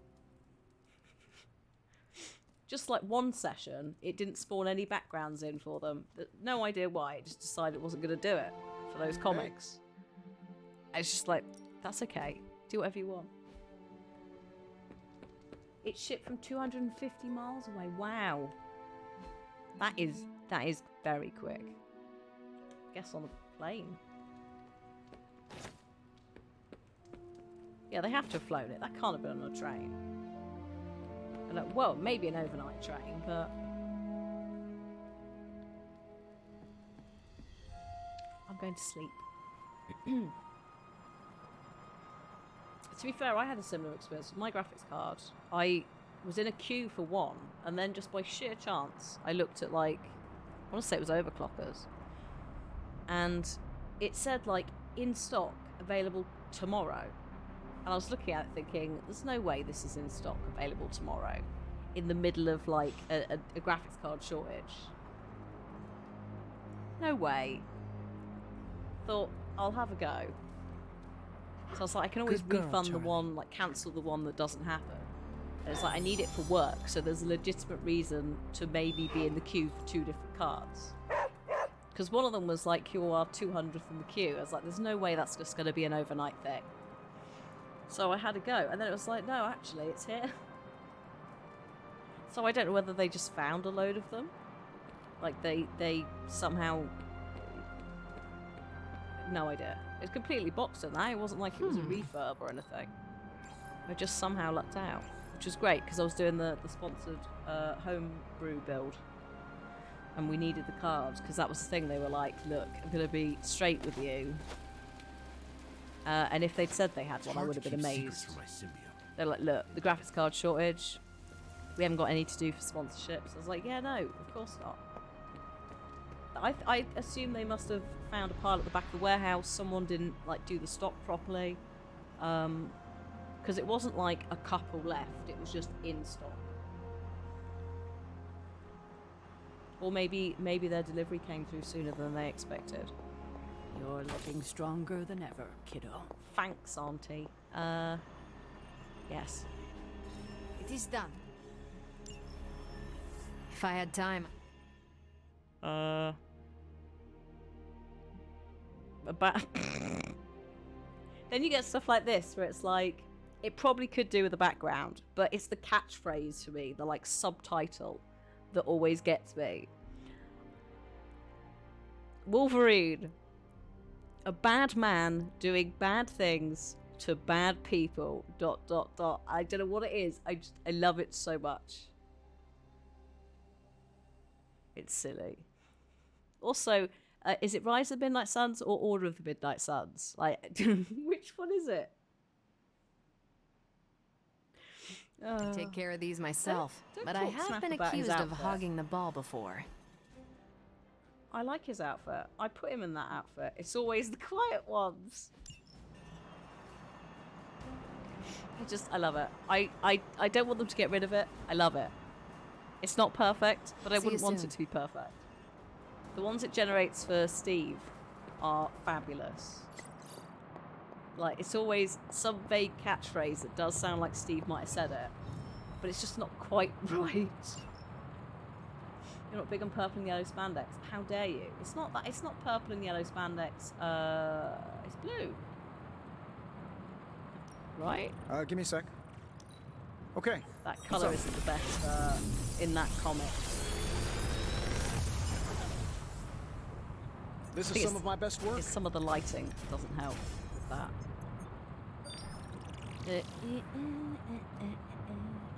Just like one session, it didn't spawn any backgrounds in for them. No idea why, it just decided it wasn't going to do it for those comics. It's just like, that's okay. Do whatever you want. It's shipped from 250 miles away. Wow. That is very quick. Guess on a plane. Yeah, they have to have flown it. That can't have been on a train. Well, maybe an overnight train, but... I'm going to sleep. To be fair, I had a similar experience with my graphics card. I was in a queue for one, and then just by sheer chance, I looked at, like, I want to say it was overclockers, and it said, like, in stock, available tomorrow. And I was looking at it thinking, there's no way this is in stock, available tomorrow, in the middle of, like, a graphics card shortage. No way. Thought, I'll have a go. So I was like, I can always Good girl, refund the Charlie. one, like cancel the one that doesn't happen. And it's like, I need it for work, so there's a legitimate reason to maybe be in the queue for 2 different cards. Because one of them was like, you are 200th in the queue. I was like, there's no way that's just going to be an overnight thing. So I had to go, and then it was like, no, actually, it's here. So I don't know whether they just found a load of them. Like, they somehow... No idea. It's completely boxed in that. It wasn't like it was a refurb or anything. I just somehow lucked out, which was great because I was doing the sponsored homebrew build, and we needed the cards because that was the thing. They were like, "Look, I'm gonna be straight with you," and if they'd said they had one, I would have been amazed. They're like, "Look, the graphics card shortage. We haven't got any to do for sponsorships." I was like, "Yeah, no, of course not." I assume they must have found a pile at the back of the warehouse. Someone didn't like do the stock properly, because it wasn't like a couple left. It was just in stock. Or maybe their delivery came through sooner than they expected. You're looking stronger than ever, kiddo. Thanks, Auntie. Yes. It is done. If I had time. But then you get stuff like this where it's like, it probably could do with the background, but it's the catchphrase for me, the like subtitle, that always gets me. Wolverine, a bad man doing bad things to bad people. ... I don't know what it is. I love it so much. It's silly. Also, is it Rise of the Midnight Suns or Order of the Midnight Suns? Like, which one is it? Take care of these myself, don't but I talk have smack been about his accused of outfit. hogging the ball before. I like his outfit. I put him in that outfit. It's always the quiet ones. I love it. I don't want them to get rid of it. I love it. It's not perfect, but I See you wouldn't want soon. it to be perfect. The ones it generates for Steve are fabulous. Like, it's always some vague catchphrase that does sound like Steve might have said it, but it's just not quite right. You're not big on purple and yellow spandex. How dare you? It's not that. It's not purple and yellow spandex. It's blue. Right? Give me a sec. Okay. That colour isn't the best in that comic. This I think is some of my best work. It's some of the lighting that doesn't help with that.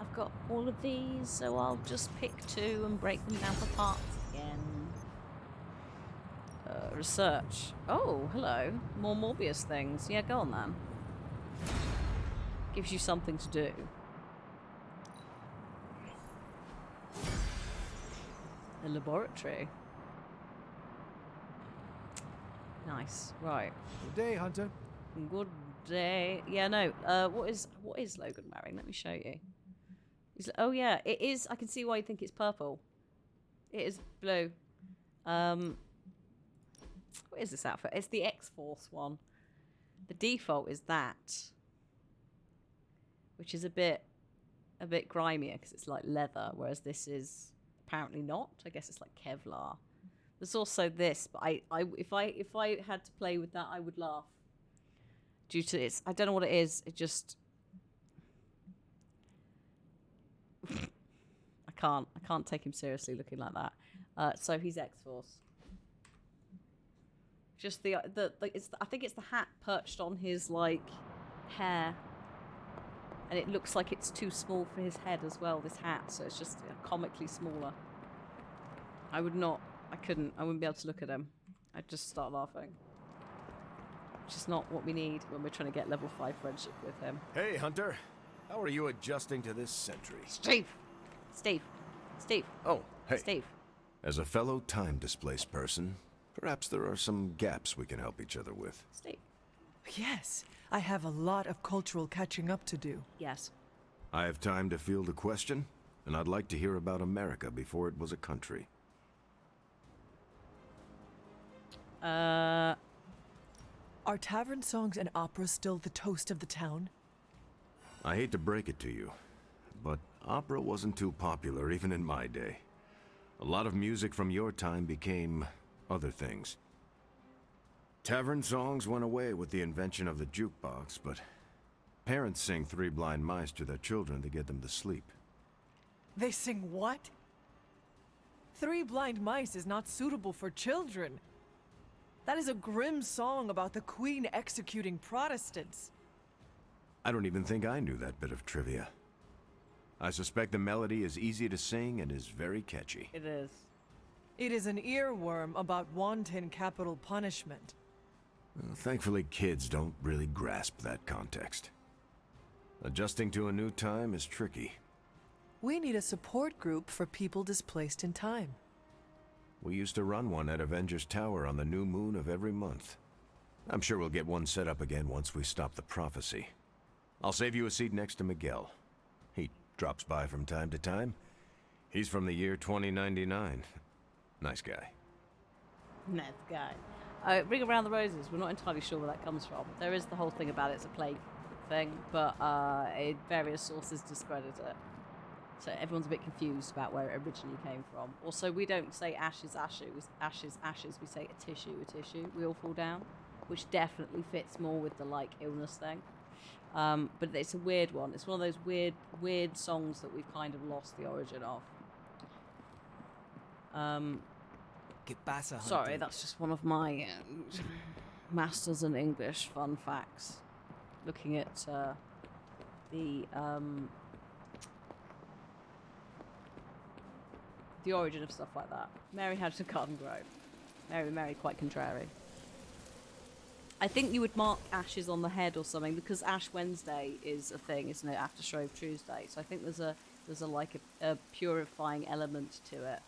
I've got all of these, so I'll just pick 2 and break them down for parts again. Research. Oh, hello. More Morbius things. Yeah, go on then. Gives you something to do. A laboratory. Nice. Right. Good day, Hunter. Good day. Yeah, no. What is Logan wearing? Let me show you. Oh yeah, it is. I can see why you think it's purple. It is blue. What is this outfit? It's the X-Force one. The default is that, which is a bit grimier because it's like leather, whereas this is apparently not. I guess it's like Kevlar. There's also this, but if I had to play with that, I would laugh. due to its, I don't know what it is. It just, I can't take him seriously looking like that. So he's X-Force. Just I think it's the hat perched on his like hair, and it looks like it's too small for his head as well. This hat, so it's just comically smaller. I wouldn't be able to look at him. I'd just start laughing. Which is not what we need when we're trying to get level 5 friendship with him. Hey, Hunter. How are you adjusting to this century? Steve. Oh, hey. Steve. As a fellow time-displaced person, perhaps there are some gaps we can help each other with. Steve. Yes, I have a lot of cultural catching up to do. Yes. I have time to field a question, and I'd like to hear about America before it was a country. Are tavern songs and opera still the toast of the town? I hate to break it to you, but opera wasn't too popular even in my day. A lot of music from your time became other things. Tavern songs went away with the invention of the jukebox, but parents sing Three Blind Mice to their children to get them to sleep. They sing what? Three Blind Mice is not suitable for children. That is a grim song about the Queen executing Protestants. I don't even think I knew that bit of trivia. I suspect the melody is easy to sing and is very catchy. It is. It is an earworm about wanton capital punishment. Well, thankfully, kids don't really grasp that context. Adjusting to a new time is tricky. We need a support group for people displaced in time. We used to run one at Avengers Tower on the new moon of every month. I'm sure we'll get one set up again once we stop the prophecy. I'll save you a seat next to Miguel. He drops by from time to time. He's from the year 2099. Nice guy. Nice guy. Ring Around the Roses, we're not entirely sure where that comes from. There is the whole thing about it's a plague thing, but various sources discredit it. So everyone's a bit confused about where it originally came from. Also, we don't say ashes, ashes. We say a tissue. We all fall down, which definitely fits more with the like illness thing. But it's a weird one. It's one of those weird songs that we've kind of lost the origin of. Sorry, that's just one of my masters in English fun facts. Looking at the origin of stuff like that. Mary had to Garden Grove. Mary quite contrary. I think you would mark ashes on the head or something because Ash Wednesday is a thing, isn't it? After Shrove Tuesday, so I think there's a like a purifying element to it.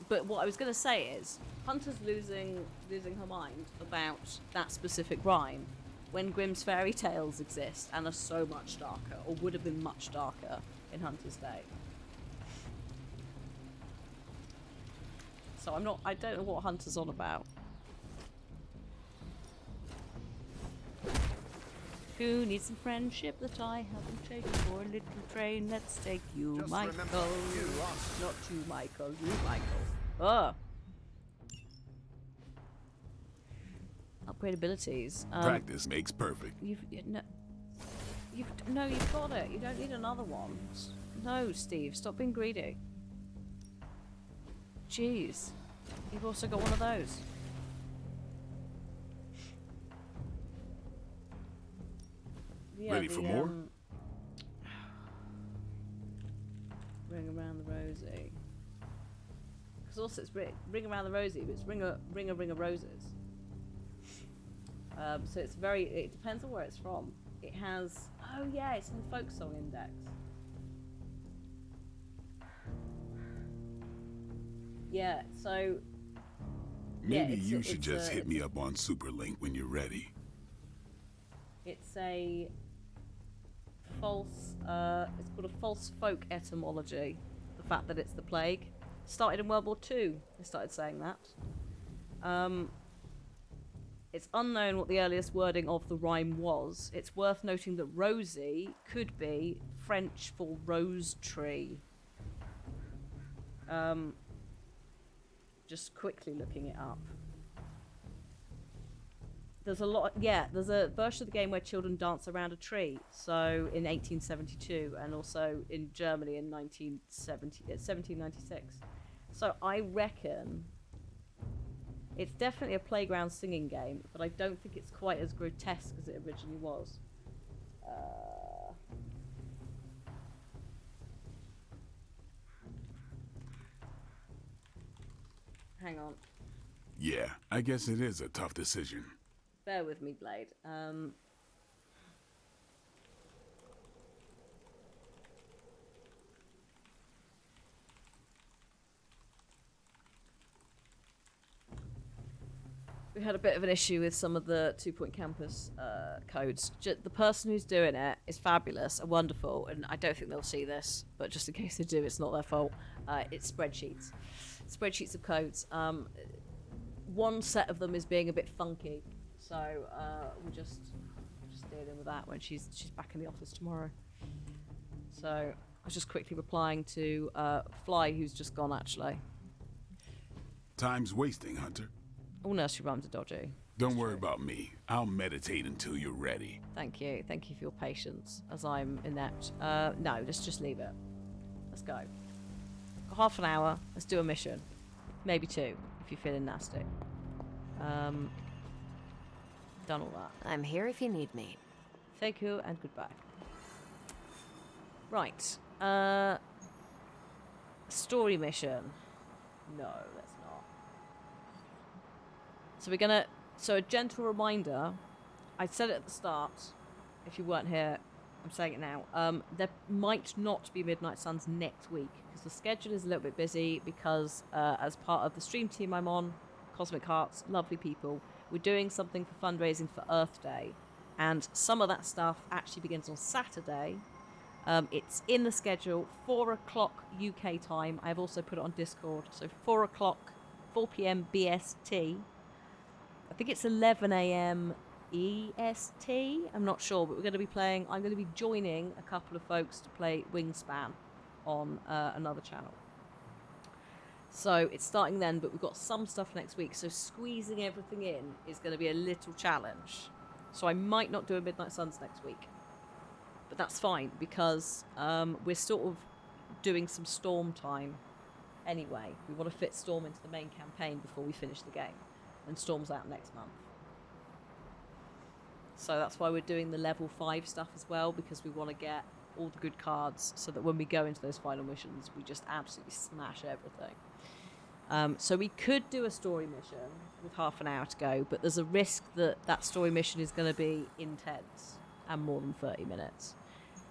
But what I was going to say is, Hunter's losing her mind about that specific rhyme when Grimm's fairy tales exist and are so much darker, or would have been much darker in Hunter's day. So I don't know what Hunter's on about. Who needs some friendship that I haven't taken for a little train? Let's take you, Just Michael. remember, you lost. Not you, Michael. You, Michael. Oh. Upgrade abilities. Practice makes perfect. You've got it. You don't need another one. No, Steve. Stop being greedy. Jeez. You've also got one of those. Yeah, Ready for more? Ring Around the Rosie. Because also it's Ring Around the Rosie, but it's Ring a Roses. So it's it depends on where it's from. It has, oh yeah, it's in the folk song index. Yeah, so. Maybe you should just hit me up on Superlink when you're ready. It's a false, it's called a false folk etymology. The fact that it's the plague. Started in World War II, they started saying that. It's unknown what the earliest wording of the rhyme was. It's worth noting that Rosie could be French for rose tree. Just quickly looking it up. there's a lot. Yeah, there's a version of the game where children dance around a tree. So in 1872, and also in Germany in 1796. So I reckon it's definitely a playground singing game, but I don't think it's quite as grotesque as it originally was. Hang on. Yeah, I guess it is a tough decision. Bear with me, Blade. We had a bit of an issue with some of the 2 Point Campus codes. The person who's doing it is fabulous and wonderful, and I don't think they'll see this, but just in case they do, it's not their fault. It's spreadsheets. Spreadsheets of codes. One set of them is being a bit funky, so we're just dealing with that when she's back in the office tomorrow. So I was just quickly replying to Fly, who's just gone, actually. Time's wasting, Hunter. All nursery rhymes are dodgy. Don't worry about me. I'll meditate until you're ready. Thank you. Thank you for your patience, as I'm inept. No, let's just leave it. Let's go. Got half an hour. Let's do a mission. Maybe 2, if you're feeling nasty. Done all that. I'm here if you need me. Thank you, and goodbye. Right. Story mission. No, let's not. So we're gonna... So a gentle reminder. I said it at the start. If you weren't here, I'm saying it now. There might not be Midnight Suns next week because the schedule is a little bit busy because as part of the stream team I'm on, Cosmic Hearts, lovely people, we're doing something for fundraising for Earth Day. And some of that stuff actually begins on Saturday. It's in the schedule, 4 o'clock UK time. I've also put it on Discord. So 4 p.m. BST. I think it's 11 a.m. EST. I'm not sure, but we're going to be playing. I'm going to be joining a couple of folks to play Wingspan on another channel. So it's starting then, but we've got some stuff next week. So squeezing everything in is going to be a little challenge. So I might not do a Midnight Suns next week. But that's fine because we're sort of doing some Storm time anyway. We want to fit Storm into the main campaign before we finish the game. And Storm's out next month. So that's why we're doing the level 5 stuff as well, because we want to get all the good cards so that when we go into those final missions, we just absolutely smash everything. So we could do a story mission with half an hour to go, but there's a risk that that story mission is going to be intense and more than 30 minutes.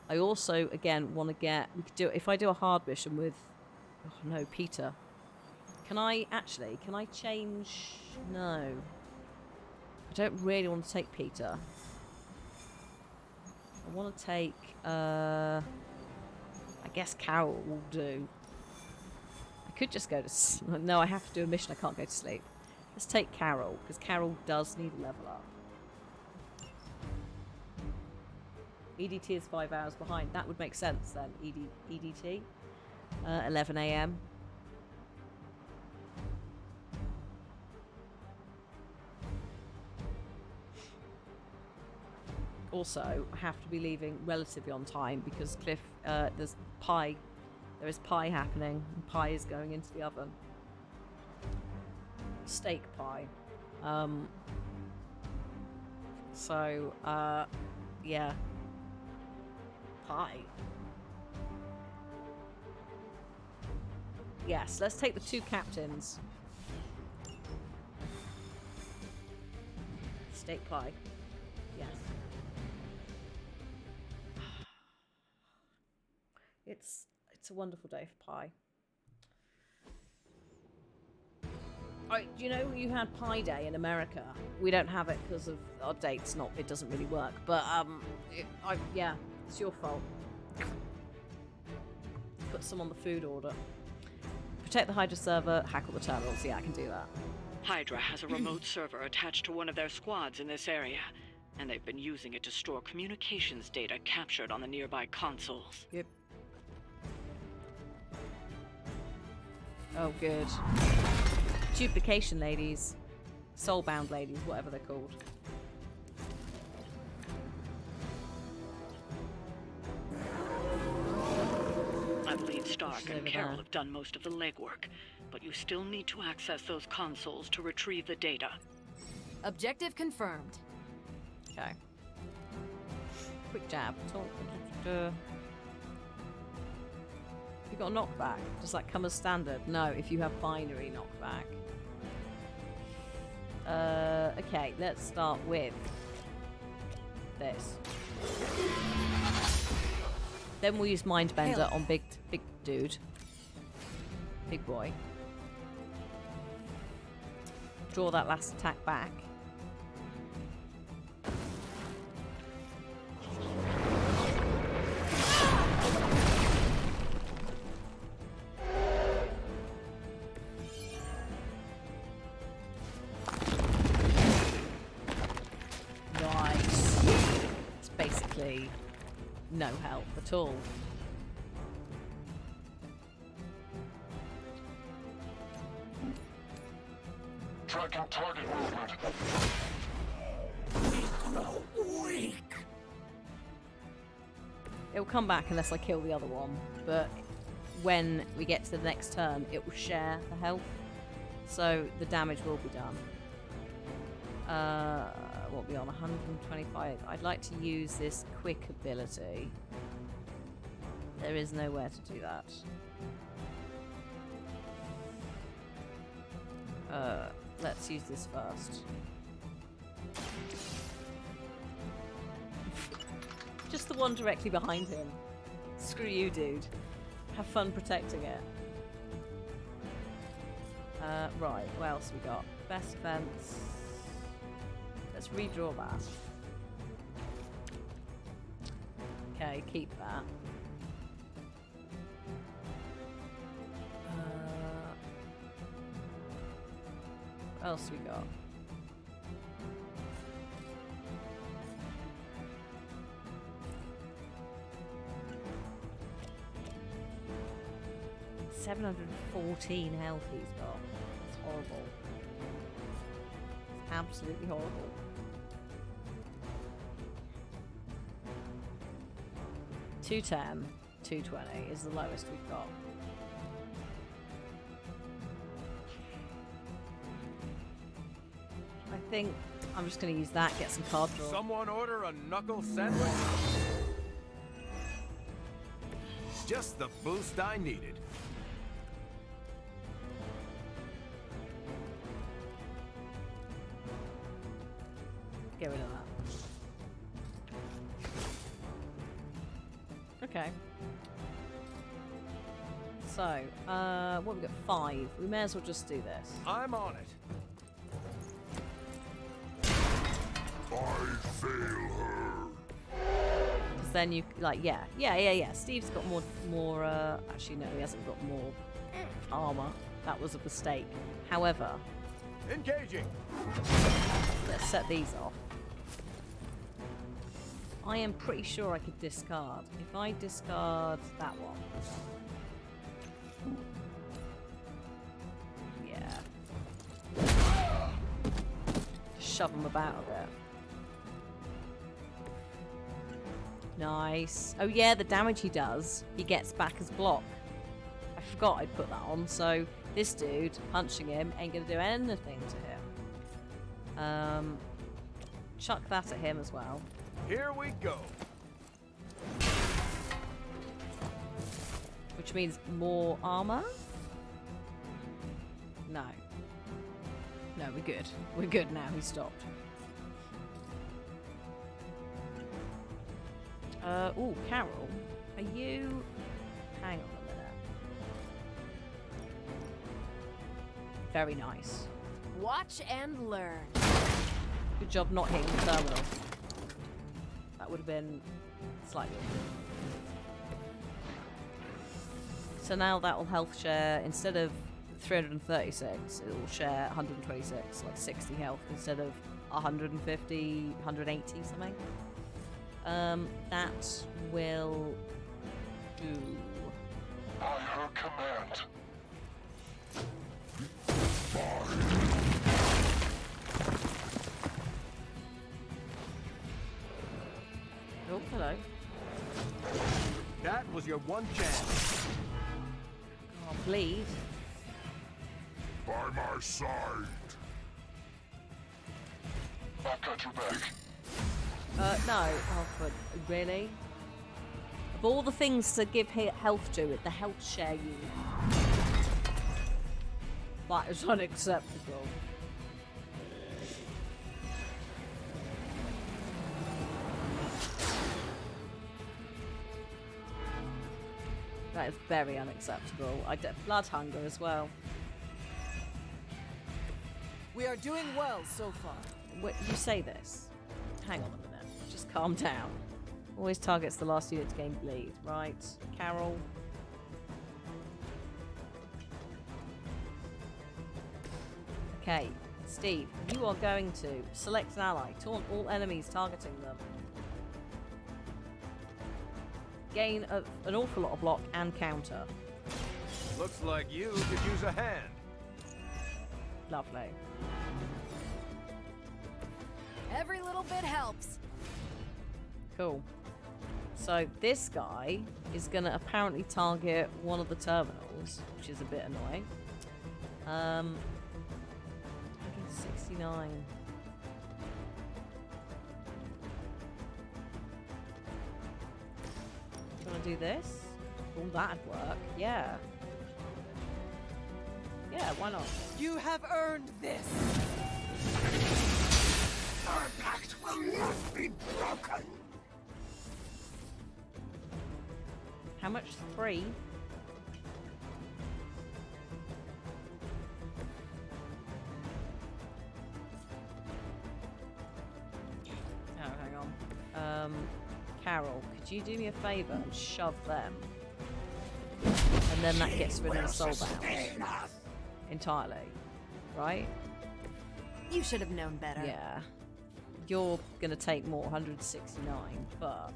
I also, again, want to get... We could do if I do a hard mission with... Oh, no, Peter. Can I change... No. I don't really want to take Peter. I want to take... I guess Carol will do. I could just go to... No, I have to do a mission. I can't go to sleep. Let's take Carol, because Carol does need a level up. EDT is 5 hours behind. That would make sense then. EDT. 11 a.m. Also, I have to be leaving relatively on time because Cliff, there's pie. There is pie happening, and pie is going into the oven. Steak pie. Yeah. Pie. Yes, let's take the 2 captains. Steak pie. Yes. It's a wonderful day for pie. Oh, do you know you had Pie Day in America? We don't have it because of our dates. It doesn't really work. But yeah, it's your fault. Put some on the food order. Protect the Hydra server. Hack all the terminals. Yeah, I can do that. Hydra has a remote server attached to one of their squads in this area, and they've been using it to store communications data captured on the nearby consoles. Yep. Oh, good. Duplication ladies. Soulbound ladies, whatever they're called. Stark She's and over Carol there. have done most of the legwork, but you still need to access those consoles to retrieve the data. Objective confirmed. Okay. Quick jab. Talk. You got a knockback. Does that come as standard? No, if you have binary knockback. Okay, let's start with this. Then we'll use Mindbender on big dude. Big boy. Draw that last attack back. Nice. It's basically no help at all. Tracking target movement. Weak. It will come back unless I kill the other one, but when we get to the next turn, it will share the health, so the damage will be done. We'll be on 125. I'd like to use this quick ability. There is nowhere to do that. Let's use this first. Just the one directly behind him. Screw you, dude. Have fun protecting it. Right, what else we got? Best defense. Let's redraw that. Okay, keep that. What else we got? $714 health he's got. That's horrible. It's absolutely horrible. $210, $220 is the lowest we've got. I think I'm just going to use that, get some card draw. Someone order a knuckle sandwich? Just the boost I needed. Get rid of that. Okay. So, what have we got? 5. We may as well just do this. I'm on it. I fail her. Because then you, like, yeah. Steve's got more, actually no, he hasn't got more armor. That was a mistake. However, engaging. Let's set these off. I am pretty sure I could discard. If I discard that one. Yeah. Shove them about a bit. Nice. Oh yeah, the damage he does, he gets back as block. I forgot I'd put that on, so this dude, punching him, ain't gonna do anything to him. Chuck that at him as well. Here we go. Which means more armor? No. No, we're good. We're good now, he stopped. Ooh, Carol, are you... Hang on a minute. Very nice. Watch and learn. Good job not hitting the terminal. That would have been slightly. So now that will health share, instead of 336, it will share 126, like 60 health instead of 150, 180 something. That will do. By her command. Oh, hello. That was your one chance. bleed. By my side. I've got your back. No. Oh, but really? Of all the things to give health to, the health share unit. That is unacceptable. That is very unacceptable. I get blood hunger as well. We are doing well so far. Wait, you say this. Hang on a minute. Just calm down. Always targets the last unit to gain bleed, right? Carol. Okay, Steve, you are going to select an ally, taunt all enemies targeting them. Gain an awful lot of block and counter. Looks like you could use a hand. Lovely. Every little bit helps. Cool. So this guy is going to apparently target one of the terminals, which is a bit annoying. 69. Do you want to do this? Oh, that'd work. Yeah. Yeah, why not? You have earned this. Our pact will not be broken. How much? 3? Oh, hang on. Carol, could you do me a favour and shove them? And then that gets rid of the soulbound. Entirely. Right? You should have known better. Yeah. You're gonna take more, 169, but...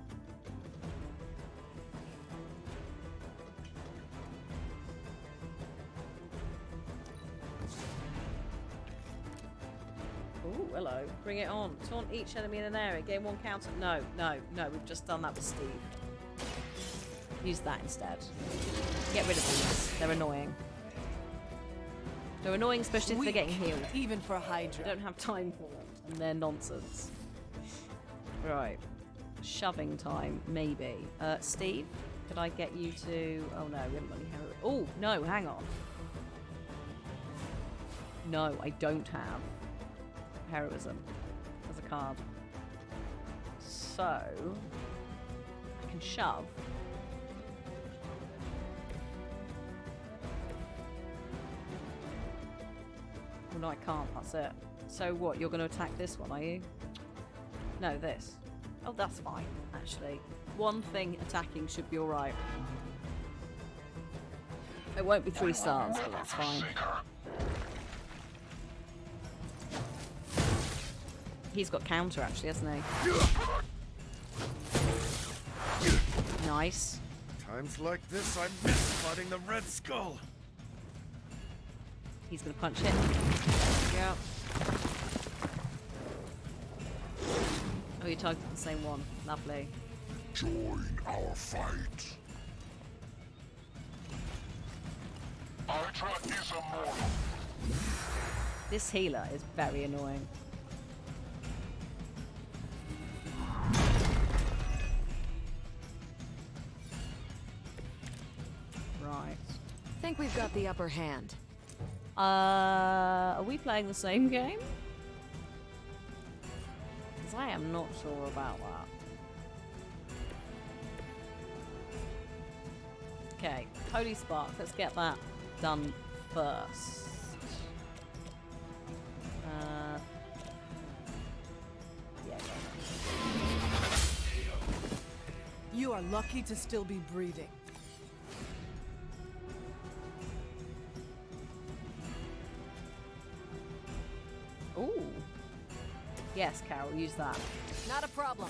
Ooh, hello. Bring it on. Taunt each enemy in an area. Gain 1 counter. No, no, no. We've just done that with Steve. Use that instead. Get rid of these. They're annoying. They're annoying, especially if they're getting healed. Even for Hydra. I don't have time for them. And they're nonsense. Right. Shoving time, maybe. Steve, could I get you to... Oh no, we haven't got any hero... Oh, no, hang on. No, I don't have heroism as a card. So... I can shove. Oh, no, I can't. That's it. So what? You're going to attack this one, are you? No, this. Oh, that's fine, actually. One thing attacking should be alright. It won't be 3 stars, but that's fine. He's got counter, actually, hasn't he? Nice. Times like this, I miss fighting the Red Skull. He's gonna punch it. Yeah. Oh, you targeted the same one. Lovely. Join our fight. Hydra is immortal. This healer is very annoying. Right. Think we've got the upper hand. Are we playing the same game? Because I am not sure about that. Okay, Holy Spark, let's get that done first. Yeah, You are lucky to still be breathing. Ooh. Yes, Carol, use that. Not a problem.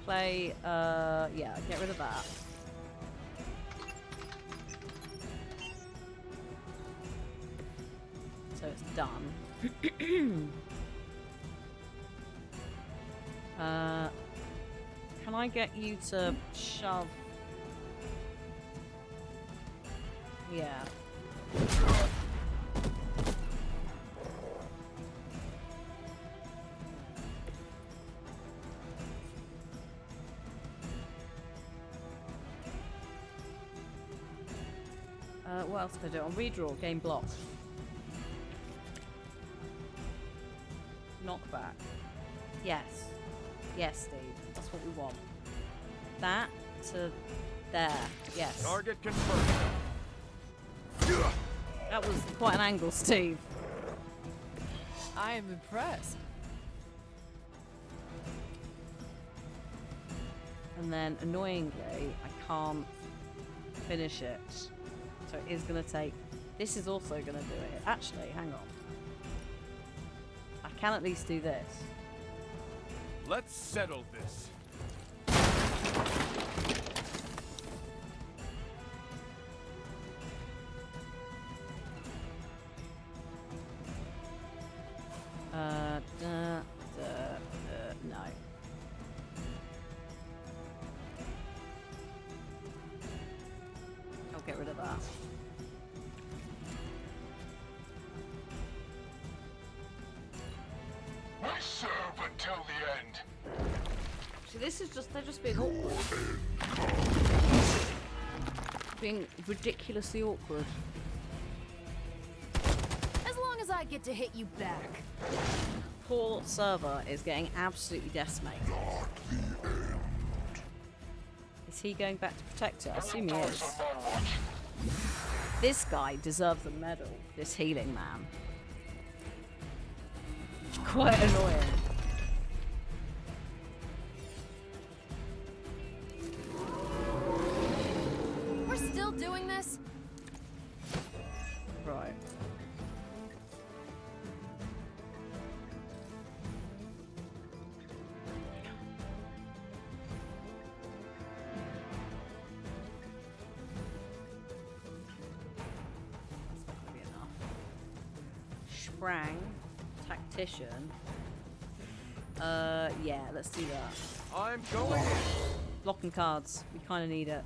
Play, yeah, get rid of that. Done. Can I get you to shove? Yeah. What else can I do? On redraw, game block. Knockback. Yes. Yes, Steve. That's what we want. That to there. Yes. Target confirmed. That was quite an angle, Steve. I am impressed. And then, annoyingly, I can't finish it. So it is going to take... This is also going to do it. Actually, hang on. I can at least do this. Let's settle this. No. I'll get rid of that. We serve until the end. See, this is just, they're just being awkward. Being ridiculously awkward. As long as I get to hit you back. Poor server is getting absolutely decimated. Is he going back to protect it? I assume he is. This guy deserves a medal, this healing man. It's quite annoying. We're still doing this? Right. That's not gonna be enough. Sprang, tactician. Yeah, let's do that. I'm going in. Blocking cards. We kind of need it.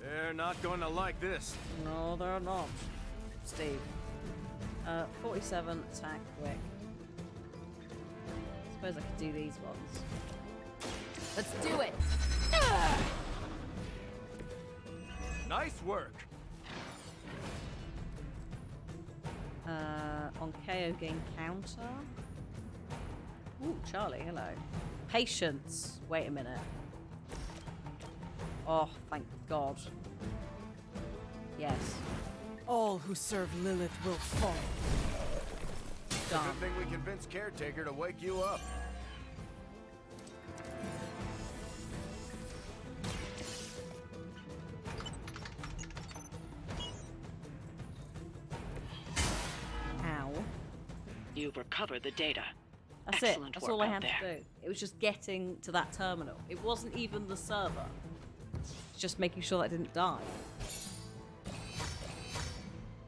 They're not going to like this. No, they're not. Steve. 47 attack quick. Suppose I could do these ones. Let's do it. Nice work. On KO gain counter. Ooh, Charlie, hello. Patience. Wait a minute. Oh, thank God. Yes. All who serve Lilith will fall. Done. Good thing we convinced Caretaker to wake you up. Ow. You've recovered the data. That's Excellent it. That's work all I out had to do. It was just getting to that terminal. It wasn't even the server. It's just making sure that I didn't die.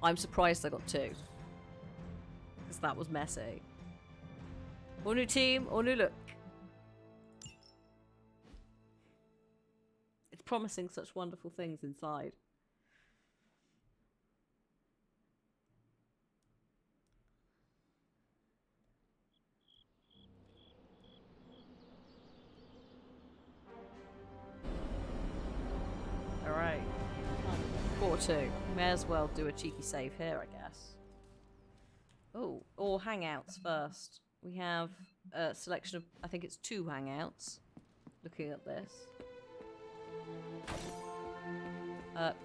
I'm surprised I got 2. Because that was messy. All new team, all new look. It's promising such wonderful things inside. Alright. Quarter 2. May as well do a cheeky save here, I guess. Oh, or hangouts first. We have a selection of, I think it's 2 hangouts. Looking at this.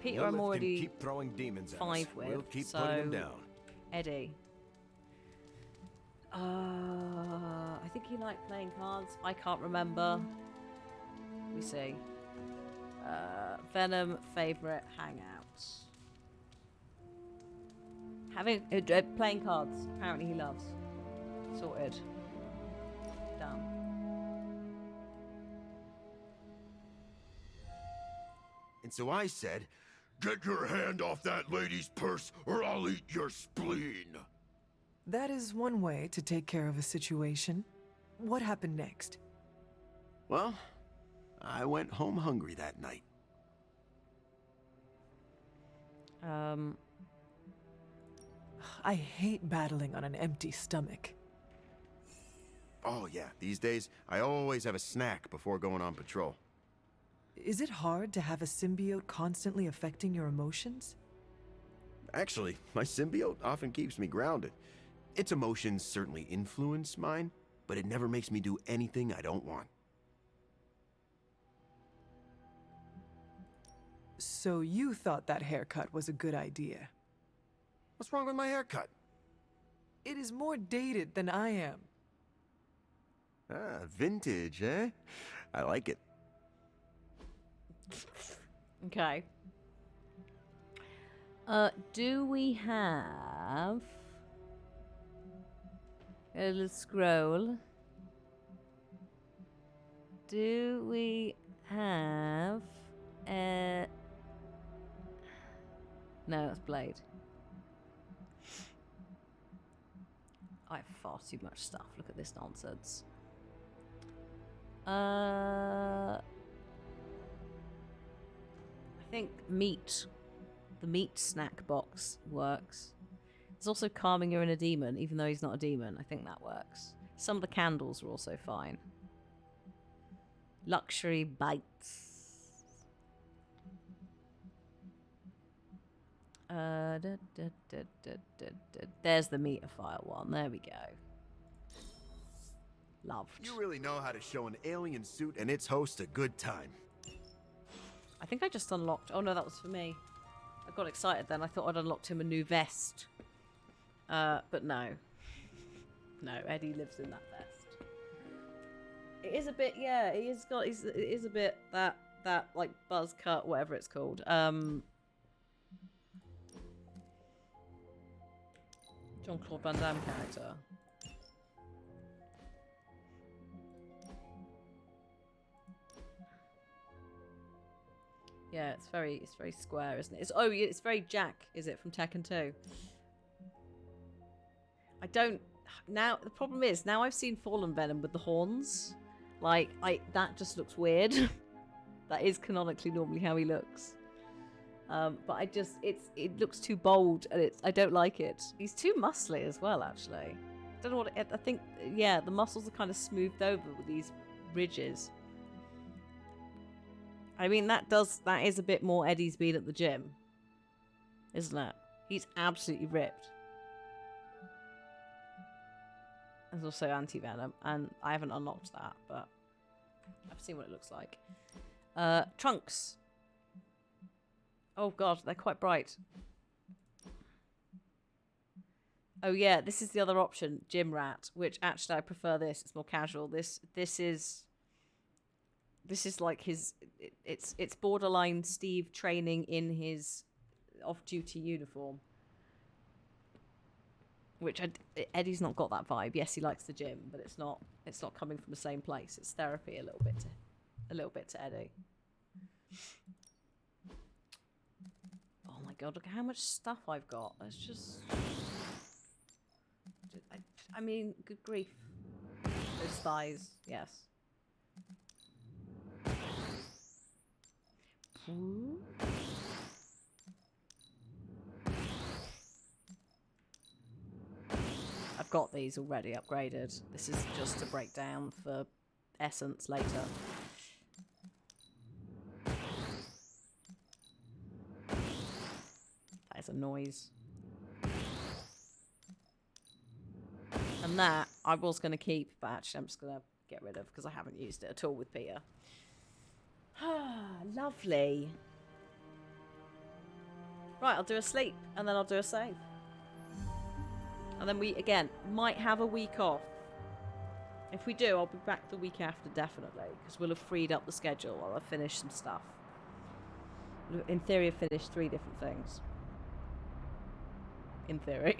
Peter, I'm Lilith can already keep throwing demons at us. 5 with, We'll keep so putting them down. Eddie. I think he liked playing cards. I can't remember. Let me see. Venom favorite hangouts. Having playing cards. Apparently he loves. Sorted. Done. And so I said, Get your hand off that lady's purse, or I'll eat your spleen. That is one way to take care of a situation. What happened next? Well, I went home hungry that night. I hate battling on an empty stomach. Oh yeah, these days, I always have a snack before going on patrol. Is it hard to have a symbiote constantly affecting your emotions? Actually, my symbiote often keeps me grounded. Its emotions certainly influence mine, but it never makes me do anything I don't want. So you thought that haircut was a good idea? What's wrong with my haircut? It is more dated than I am. Ah, vintage, eh? I like it. Okay. Do we have a little scroll? Do we have a... No, that's Blade. I have far too much stuff. Look at this nonsense. I think meat. The meat snack box works. There's also calming your inner demon, even though he's not a demon. I think that works. Some of the candles are also fine. Luxury bites. There's the Metaphile one. There we go. Loved. You really know how to show an alien suit and its host a good time. I think I just unlocked... Oh no, that was for me. I got excited then. I thought I'd unlocked him a new vest. But no. No, Eddie lives in that vest. It is a bit, yeah, it is a bit that like buzz cut, whatever it's called. Jean-Claude Van Damme character. Yeah, it's very square, isn't it? It's very Jack, is it, from Tekken 2? I don't now. The problem is now I've seen Fallen Venom with the horns. Like that just looks weird. That is canonically normally how he looks. But it looks too bold, and I don't like it. He's too muscly as well, actually. I don't know what I think. Yeah, the muscles are kind of smoothed over with these ridges. I mean, that is a bit more Eddie's been at the gym, isn't it? He's absolutely ripped. There's also Anti-Venom, and I haven't unlocked that, but I've seen what it looks like. Trunks. Oh god, they're quite bright. Oh yeah, this is the other option, Gym Rat, which actually I prefer this. It's more casual. This is like his... It's borderline Steve training in his off-duty uniform. Which Eddie's not got that vibe. Yes, he likes the gym, but it's not coming from the same place. It's therapy a little bit to Eddie. Oh my god, look at how much stuff I've got. It's just... I mean, good grief. Those thighs, yes. Ooh. I've got these already upgraded. This is just to break down for essence later. That is a noise. And that I was going to keep, but actually I'm just going to get rid of because I haven't used it at all with Peter. Lovely. Right, I'll do a sleep and then I'll do a save. And then we, again, might have a week off. If we do, I'll be back the week after, definitely. Because we'll have freed up the schedule. I'll have finished some stuff. In theory, I've finished 3 different things. In theory.